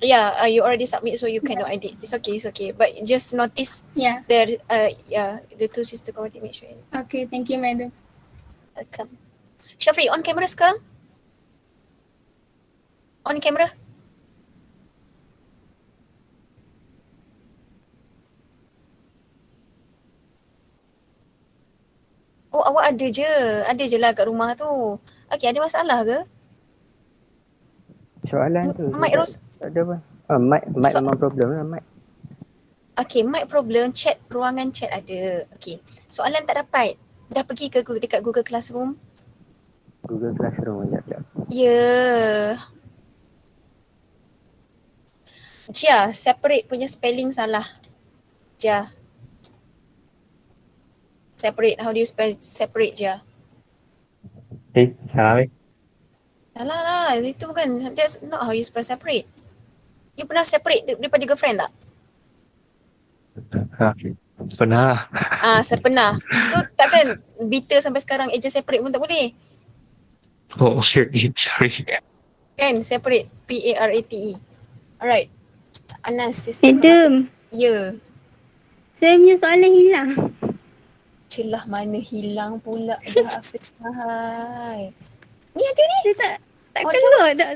Yeah, you already submit so you cannot edit. It's okay. But just notice Yeah. the 2 sister chromatid, make sure. Okay, thank you, madam. Welcome. Syafri, on kamera sekarang? On kamera? Oh, awak ada je. Ada je lah kat rumah tu. Okay, ada masalah ke? Soalan tu. Mic Ros. Tak ada apa. Mic memang problem lah mic. Okay, mic problem. Chat, ruangan chat ada. Okay. Soalan tak dapat. Dah pergi ke dekat Google Classroom? Google Classroom sekejap. Ya. Jia, separate punya spelling salah. Jia. Separate, how do you spell separate, Jia? Hey, salah. Salah lah, itu bukan, that's not how you spell separate. You pernah separate daripada girlfriend tak? Pernah lah. Sepernah. So takkan bitter sampai sekarang eja separate pun tak boleh. Oh, okay. Sorry. Kan, separate. P-A-R-A-T-E. Alright. Anas, sister. Madam, Ya. saya punya soalan hilang. Celah mana hilang pula dah Afrika. Hai. Ni ada ni. Saya tak Oh, keluar dah.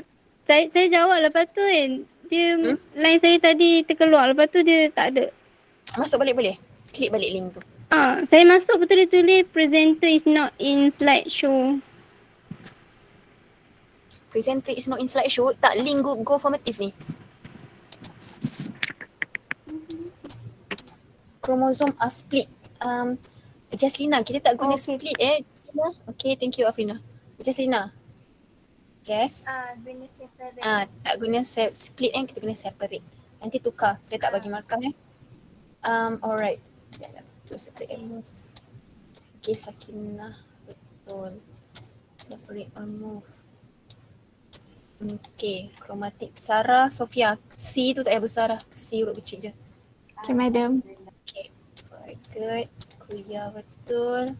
Saya jawab lepas tu kan. Dia line saya tadi terkeluar, lepas tu dia tak ada. Masuk balik boleh? Klik balik link tu. Saya masuk betul dia tulis presenter is not in slideshow. Presenter is not in slideshow. Tak, link go formative ni. Chromosome are split. Jaslina, kita tak guna split Jaslina. Okay, thank you Afrina. Jaslina. Jess. Guna separate. Tak guna split kita guna separate. Nanti tukar. Saya tak bagi markah alright. Tu separate and move. Okay, Sakinah. Betul. Separate or move. Okay, chromatic. Sarah, Sofia. C tu tak payah besar lah. C huruf kecil je. Okay, madam. Okay, very good. Kuya betul.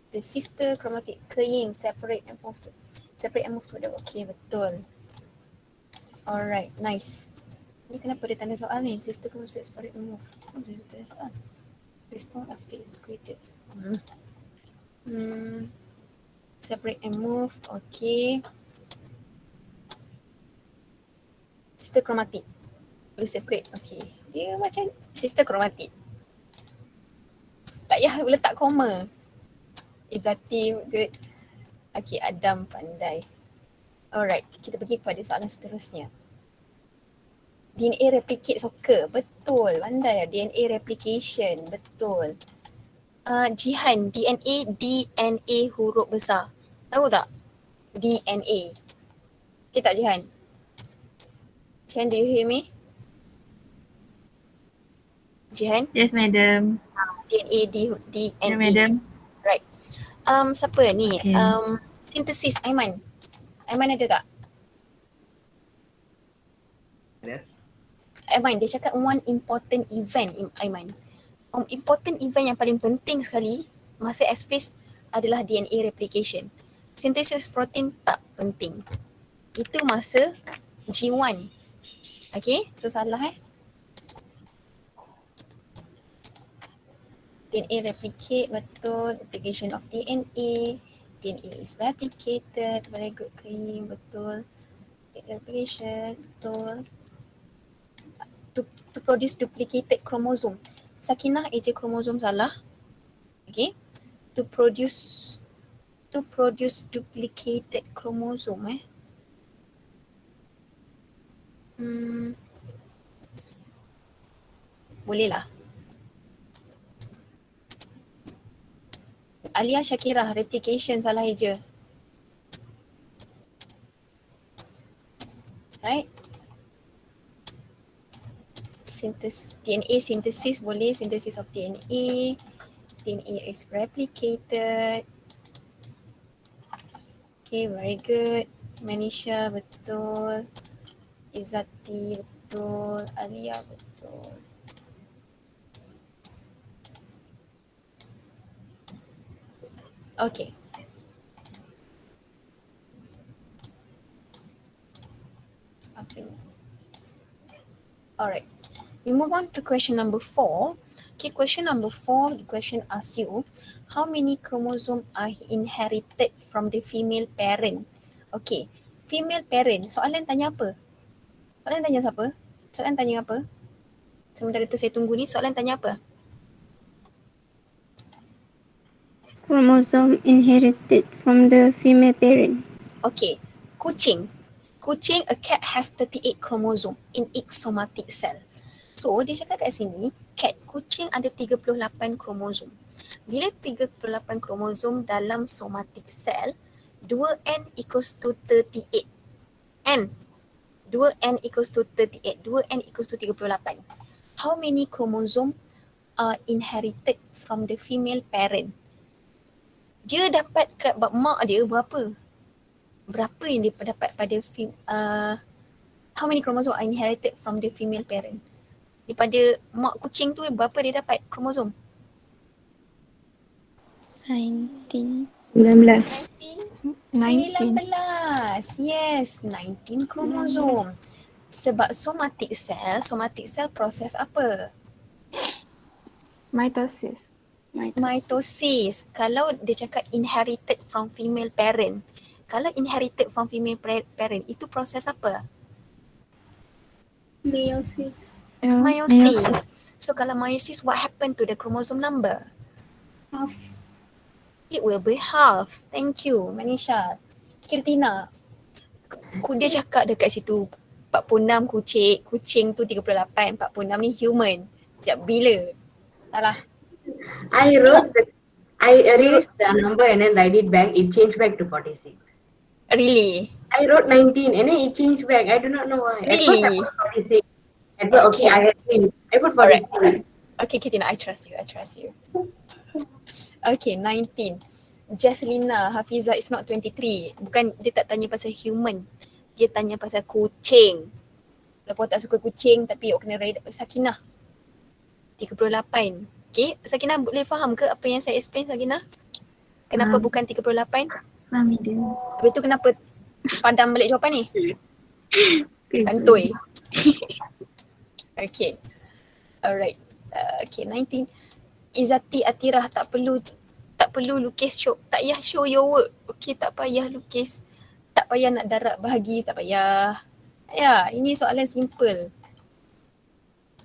The sister chromatic. Keying, separate and move to. Separate and move to the. Okay, betul. Alright, nice. Ni kenapa dia tanda soal ni? Sister chromatic, separate and move. Kenapa dia tanda soal? Respond after it was created. Separate and move. Okay. Sister chromatic. Boleh separate. Okay. Dia macam sister chromatic. Tak payah letak koma. Izzati, good. Okay, Adam pandai. Alright, kita pergi kepada soalan seterusnya. DNA replicate soccer. Betul, pandai. DNA replication. Betul. Jihan, DNA huruf besar. Tahu tak? DNA. Okay tak Jihan? Jihan, do you hear me? Jihan? Yes, madam. DNA. Ya, madam. Right. Siapa ni? Okay. Synthesis, Aiman. Aiman ada tak? Yes. Aiman, dia cakap one important event, Aiman. Important event yang paling penting sekali masa S-phase adalah DNA replication. Synthesis protein tak penting. Itu masa G1. Okay, so salah DNA replicate, betul. Replication of DNA. DNA is replicated. Very good, Karim. Betul. Replication, betul. To produce duplicated chromosome. Sakinah AJ chromosome salah. Okay. To produce duplicated chromosome boleh lah. Alia Syakirah, replication salah je. Right? DNA synthesis boleh, synthesis of DNA. DNA is replicated. Okay, very good. Manisha betul. Izzati betul. Alia betul. Okay. Alright. We move on to question number 4. Okay, question number 4, the question asks you, how many chromosomes are inherited from the female parent? Okay, female parent, soalan tanya apa? Soalan tanya siapa? Soalan tanya apa? Sementara tu saya tunggu ni, soalan tanya apa? Chromosome inherited from the female parent. Okay, kucing. Kucing, a cat has 38 chromosome in its somatic cell. So, dia cakap kat sini, cat, kucing ada 38 kromosom. Bila 38 kromosom dalam somatic cell, 2n equals to 38. N. 2n equals to 38. 2n equals to 38. How many chromosome are inherited from the female parent? Dia dapat kat mak dia berapa? Berapa yang dia dapat pada how many chromosome are inherited from the female parent? Daripada mak kucing tu berapa dia dapat kromosom? 19. 19. 19. Yes, 19 kromosom. Sebab somatic cell proses apa? Mitosis. Mitosis. Kalau dia cakap inherited from female parent, kalau inherited from female parent, itu proses apa? Meiosis. Meiosis. So kalau meiosis, what happened to the chromosome number? Half. It will be half. Thank you, Manisha. Kirtina, dia cakap dekat situ 46 kucing tu 38, 46 ni human. Sekejap, bila? Salah. I erased the number and then write it back. It changed back to 46. Really? I wrote 19 and then it changed back. I do not know why. At first I Really? put 46. Okay, I put 46. Okay, Kirtina, I trust you. Okay, 19. Jaslina Hafizah is not 23. Bukan, dia tak tanya pasal human. Dia tanya pasal kucing. Lepas tak suka kucing tapi awak kena write Sakinah. 38. Okay, Sakinah boleh faham ke apa yang saya explain, Sakinah? Kenapa bukan 38? Faham dia. Habis tu kenapa padam balik jawapan ni? Kantoi. Okay. Alright. Okay, 19. Izzati Atirah tak perlu lukis show. Tak payah show your work. Okay, tak payah lukis. Tak payah nak darab bahagi. Tak payah. Ya, ini soalan simple.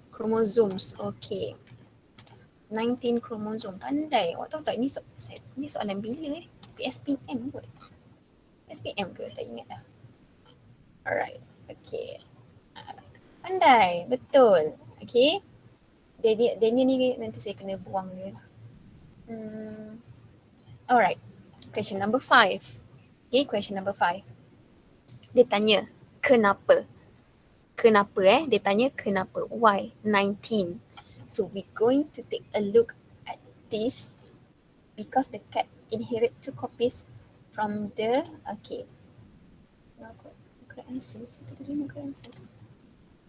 Chromosomes. Okay. 19 kromosom. Pandai. Awak tahu tak ini soalan bila PSPM kot. SPM ke? Tak ingat dah. Alright. Okay. Pandai. Betul. Okay. Dia ni nanti saya kena buang dia. Alright. Question number 5. Okay, question number 5. Dia tanya, kenapa? Kenapa Dia tanya kenapa? Why? 19. So we're going to take a look at this because the cat inherit 2 copies from the, okay. Correct answer.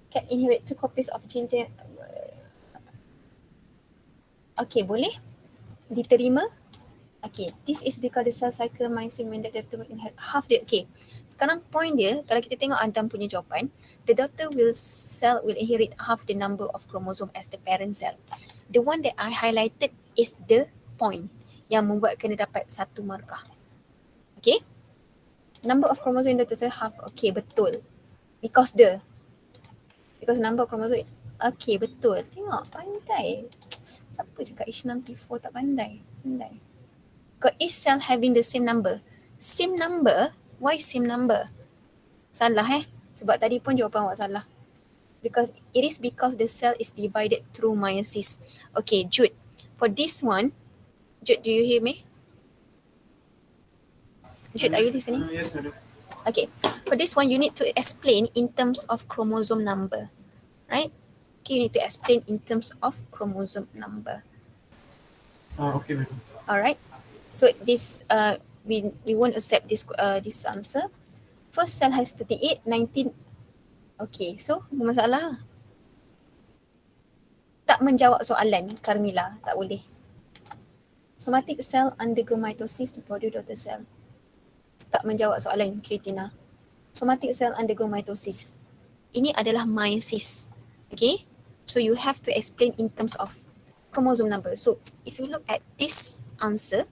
Cat inherit 2 copies of ginger. Okay, boleh? Diterima? Okay, this is because the cell cycle mindset mandate to inherit half the, okay. Sekarang point dia, kalau kita tengok Adam punya jawapan, the daughter cell will inherit half the number of chromosome as the parent cell. The one that I highlighted is the point yang membuat kena dapat 1 markah. Okay? Number of chromosome in the daughter half, okay, betul. Because number of chromosome, okay, betul. Tengok, pandai. Siapa cakap H94 tak pandai? Pandai. Because each cell having the same number. Same number? Why same number? Salah sebab tadi pun jawapan awak salah. Because the cell is divided through meiosis. Okay, Jude. For this one, Jude, do you hear me? Jude, are you listening? Yes, madam. Okay, for this one, you need to explain in terms of chromosome number, right? Okay, you need to explain in terms of chromosome number. Okay, madam. Alright. So this we won't accept this answer. First cell has 38, 19. Okay, so masalah. Tak menjawab soalan Carmila, tak boleh. Somatic cell undergo mitosis to produce daughter cell. Tak menjawab soalan Kritina. Somatic cell undergo mitosis. Ini adalah meiosis. Okay? So you have to explain in terms of chromosome number. So if you look at this answer,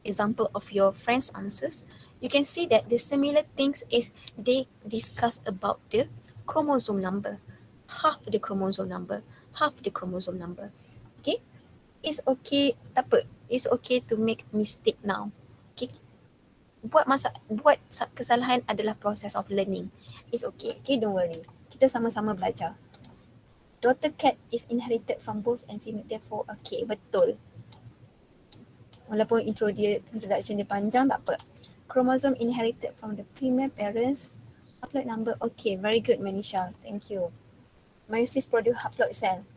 example of your friend's answers, you can see that the similar things is they discuss about the chromosome number, half the chromosome number, half the chromosome number. Okay, it's okay, tak apa, it's okay to make mistake now. Okay, buat kesalahan adalah process of learning. It's okay, okay, don't worry. Kita sama-sama belajar. Daughter cat is inherited from both and female, therefore okay, betul. Walaupun introduction dia panjang, tak apa. Chromosome inherited from the female parents. Haploid number, okay, very good Manisha, thank you. Meiosis produce haploid cell.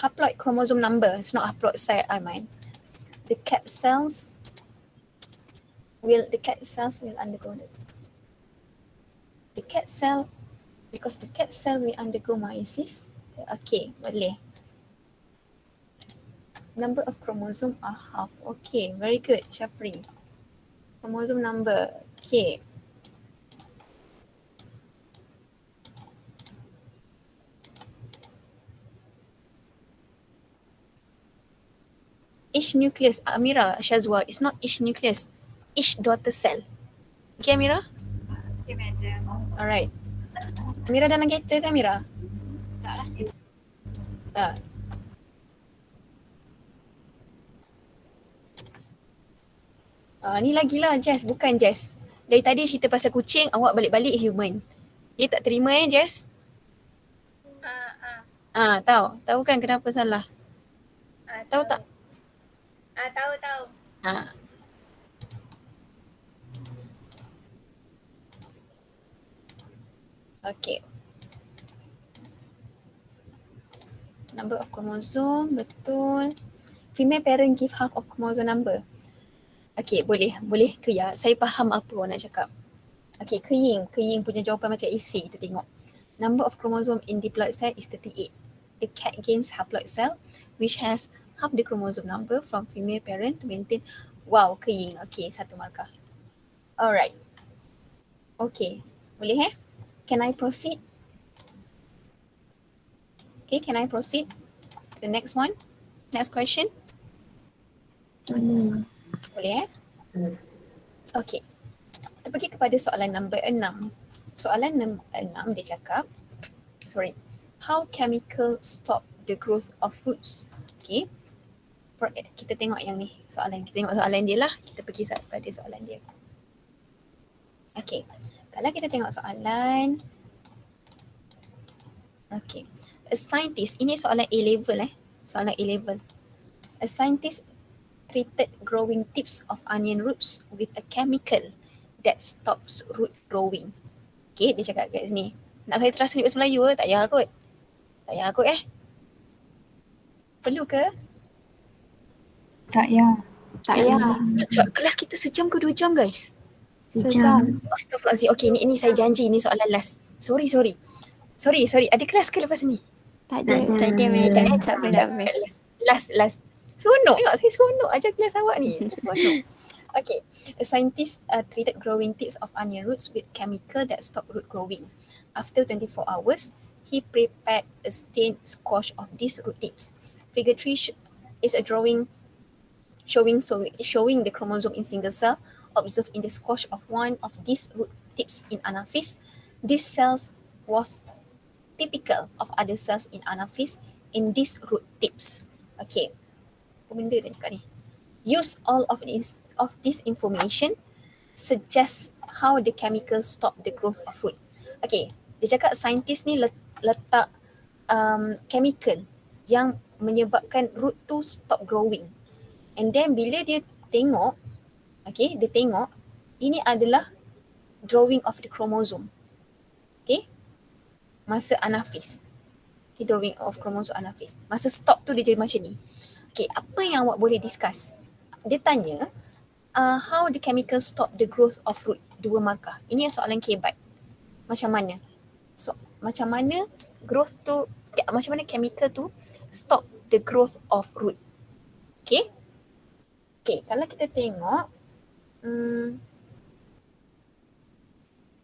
Haploid chromosome number, it's not haploid cell, I mean. The cat cells will undergo the cat cell, because the cat cell will undergo meiosis. Okay, boleh. Number of chromosome are half. Okay, very good, Shafri. Chromosome number, okay. Each nucleus, Amira, Shazwa, it's not each nucleus, each daughter cell. Okay, Amira? Okay, madam. Alright. Amira dalam kereta kan, Amira? Tak lah. Tak. Ni lagi lah Jess, bukan Jess. Dari tadi cerita pasal kucing, awak balik-balik human. Dia tak terima Jess? Tahu kan kenapa salah? Tahu tak? Tahu. Okay. Number of chromosome, betul. Female parent give half of chromosome number. Okay, boleh ke ya? Saya faham apa awak nak cakap. Okay, Keying punya jawapan macam AC, kita tengok. Number of chromosome in diploid cell is 38. The cat gains haploid cell which has half the chromosome number from female parent to maintain. Wow, Keying. Okay, 1 markah. Alright. Okay, boleh Can I proceed? Okay, can I proceed to the next one? Next question? Boleh Okay. Kita pergi kepada soalan number 6. Soalan 6 dia cakap, how chemical stop the growth of roots? Okay. Kita tengok yang ni, kita tengok soalan dia lah. Kita pergi pada soalan dia. Okay. Kalau kita tengok soalan, okay. A scientist, ini soalan A-level soalan A-level. A scientist treated growing tips of onion roots with a chemical that stops root growing. Okay, dia cakap kat sini. Nak saya translate bahasa Melayu ke? Tak payah kot. Tak payah kot Perlu ke? Tak ya. Kelas kita sejam ke 2 jam guys? Sejam. Astaghfirullahaladzim. Okay, ni saya janji ni soalan last. Sorry. Ada kelas ke lepas ni? Tak ada. Tak ada madam. Tak boleh tak boleh. Last. Seronok tengok, saya seronok ajar kelas awak ni. Seronok. Okay, a scientist treated growing tips of onion roots with chemical that stop root growing. After 24 hours, he prepared a stained squash of these root tips. Figure 3 is a drawing showing the chromosome in single cell observed in the squash of one of these root tips in Anaphis. These cells was typical of other cells in Anaphis in these root tips. Okay. Benda dia cakap ni. Use all of this information suggest how the chemical stop the growth of root. Okay, dia cakap saintis ni letak chemical yang menyebabkan root tu stop growing. And then bila dia tengok, ini adalah drawing of the chromosome. Okay, masa Anaphis. Okay, drawing of chromosome Anaphis. Masa stop tu dia jadi macam ni. Okay, apa yang awak boleh discuss? Dia tanya, how the chemical stop the growth of root? 2 markah. Ini soalan K-BAT. Macam mana? Macam mana growth tu, macam mana chemical tu stop the growth of root? Okay? Okay, kalau kita tengok,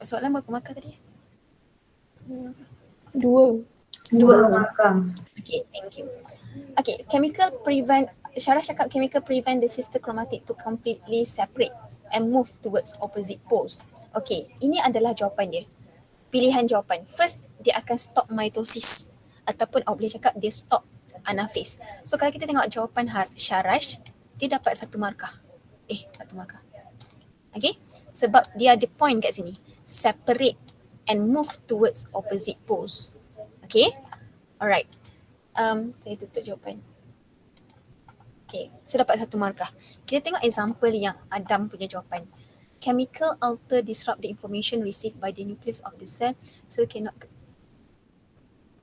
soalan berapa markah tadi? 2. Dua. markah. Okay, thank you. Okay, Syarah cakap chemical prevent the sister chromatic to completely separate and move towards opposite poles. Okay, ini adalah jawapan dia. Pilihan jawapan. First, dia akan stop mitosis. Ataupun awak boleh cakap dia stop anaphase. So kalau kita tengok jawapan Syarash, dia dapat 1 markah. 1 markah. Okay, sebab dia ada point kat sini. Separate and move towards opposite poles. Okay, alright. Saya tutup jawapan. Okay, so dapat 1 markah. Kita tengok example yang Adam punya jawapan. Chemical alter disrupt the information received by the nucleus of the cell, so cannot.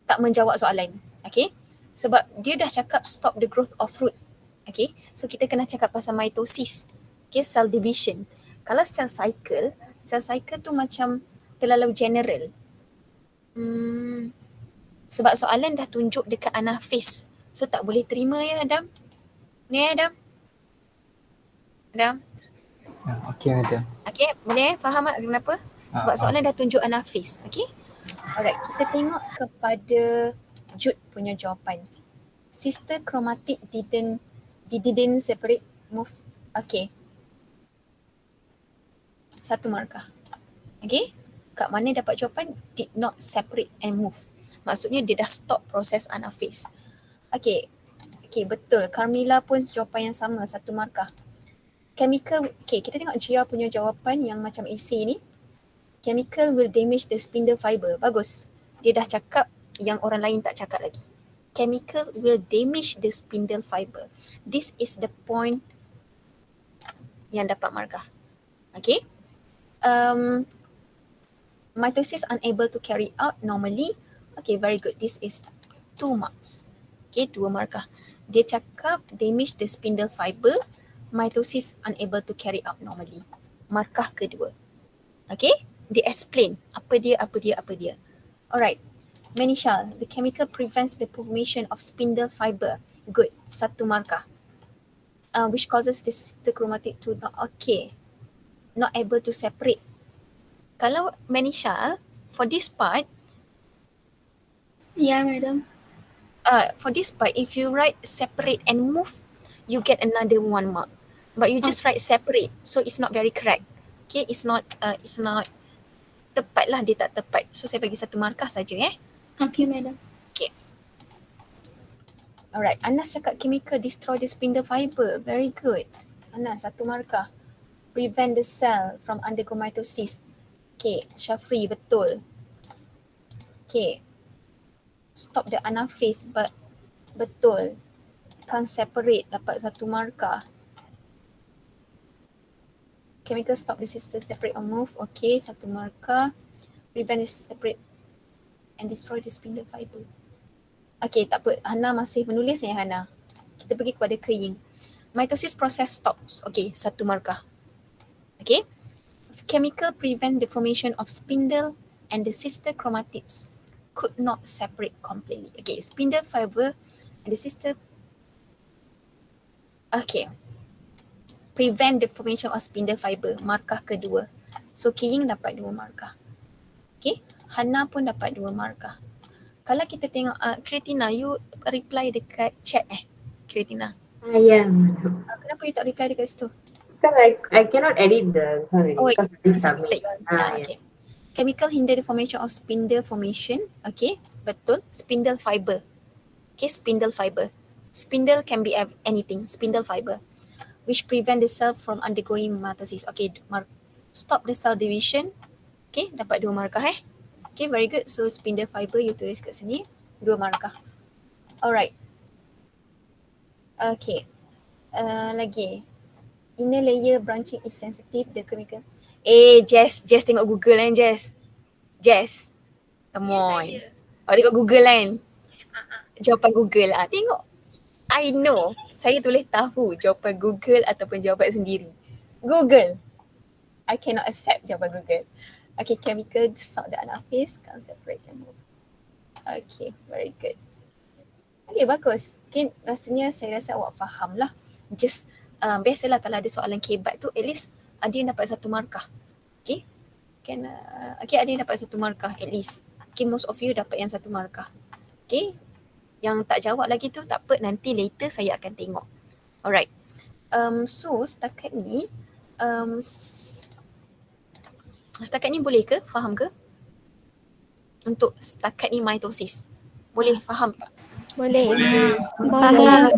Tak menjawab soalan. Okay, sebab dia dah cakap stop the growth of root. Okay, so kita kena cakap pasal mitosis. Okay, cell division. Kalau cell cycle tu macam terlalu general. Sebab soalan dah tunjuk dekat anaphase. So tak boleh terima ya Adam? Ni Adam? Adam? Okey madam. Okay, boleh faham tak kenapa? Sebab soalan dah tunjuk anaphase. Okay? Alright, kita tengok kepada Jude punya jawapan. Sister chromatic didn't separate move. Okay. 1 markah. Okay? Kat mana dapat jawapan? Did not separate and move. Maksudnya dia dah stop proses anaphase. Okay. Okay, betul. Carmilla pun jawapan yang sama, 1 markah. Chemical, okay, kita tengok Gia punya jawapan yang macam essay ni. Chemical will damage the spindle fiber. Bagus. Dia dah cakap yang orang lain tak cakap lagi. Chemical will damage the spindle fiber. This is the point yang dapat markah. Okay. Mitosis unable to carry out normally. Okay, very good. This is 2 marks. Okay, 2 markah. Dia cakap damage the spindle fiber. Mitosis unable to carry out normally. Markah kedua. Okay, dia explain apa dia. Alright. Manisha, the chemical prevents the formation of spindle fiber. Good, 1 markah. Which causes the sister chromatic to not able to separate. Kalau Manisha, for this part, Yeah, madam. for this part, if you write separate and move, you get another 1 mark. But you just write separate, so it's not very correct. Okay, it's not tepat lah, dia tak tepat. So saya bagi 1 markah saja Okay, madam. Okay. Alright, Anas cakap chemical destroy the spindle fiber. Very good. Anas, 1 markah. Prevent the cell from undergo mitosis. Okay, Syafri, betul. Okay. Stop the anaphase, but betul. Can't separate, dapat 1 markah. Chemical stop the sister separate or move. Okay, 1 markah. Prevent the separate and destroy the spindle fiber. Okay, tak apa. Hana masih menulis Hana. Kita pergi kepada Keying. Mitosis process stops. Okay, 1 markah. Okay. Chemical prevent the formation of spindle and the sister chromatids could not separate completely. Okay, spindle fiber and the sister. Okay. Prevent the formation of spindle fiber. Markah kedua. So Keying dapat 2 markah. Okay. Hana pun dapat 2 markah. Kalau kita tengok Kretina, you reply dekat chat Kretina. Yeah. Kenapa you tak reply dekat situ? Because I cannot edit the because I didn't submit. Okay. Chemical hinder the formation of spindle formation. Okay, betul. Spindle fiber. Okay, spindle fiber. Spindle can be anything. Spindle fiber. Which prevent the cell from undergoing mitosis. Okay, stop the cell division. Okay, dapat 2 markah Okay, very good. So spindle fiber you tulis kat sini. 2 markah. Alright. Okay. Lagi. Inner layer branching is sensitive the chemical. Jess tengok Google Jess. Jess. Come on. Tengok Google Jawapan Google Tengok. I know. Saya boleh tahu jawapan Google ataupun jawapan sendiri. Google. I cannot accept jawapan Google. Okay, chemical sort the anaphase, can't separate and move. Okay, very good. Okay, bagus. Okay, rasanya saya rasa awak faham lah. Just biasalah kalau ada soalan kebat tu, at least ada yang dapat 1 markah. Okay, okay, ada yang dapat 1 markah at least. Okay, most of you dapat yang 1 markah. Okay. Yang tak jawab lagi tu tak apa, nanti later saya akan tengok. Alright. So setakat ni setakat ni boleh ke? Faham ke? Untuk setakat ni mitosis. Boleh faham tak? Boleh. Faham.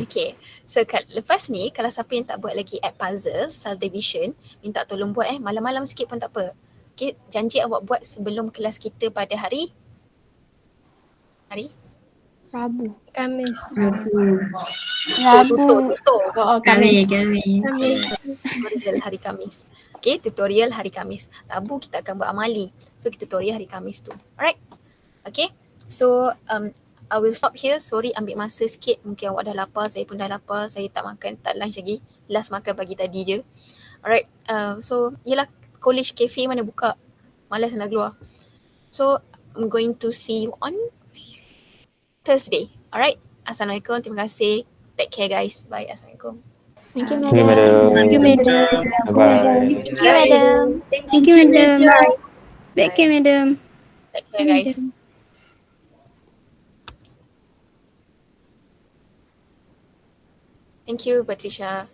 Okay. So lepas ni kalau siapa yang tak buat lagi add puzzle, cell division, minta tolong buat malam-malam sikit pun tak apa. Okay, janji awak buat sebelum kelas kita pada hari Rabu. Kamis. tutup. Oh, kami. Tutorial hari Khamis. Okay, tutorial hari Khamis. Rabu kita akan buat amali. So kita tutorial hari Khamis tu. Alright. Okay. So I will stop here. Sorry ambil masa sikit. Mungkin awak dah lapar. Saya pun dah lapar. Saya tak makan, tak lunch lagi. Last makan pagi tadi je. Alright. So yelah, college cafe mana buka. Malas nak keluar. So I'm going to see you on Thursday. Alright. Assalamualaikum. Terima kasih. Take care guys. Bye. Assalamualaikum. Thank you, Thank you, madam. madam. Thank you, madam. Bye. Thank you, madam. Thank you, madam. Take care, madam. Take care guys. Thank you, Patricia.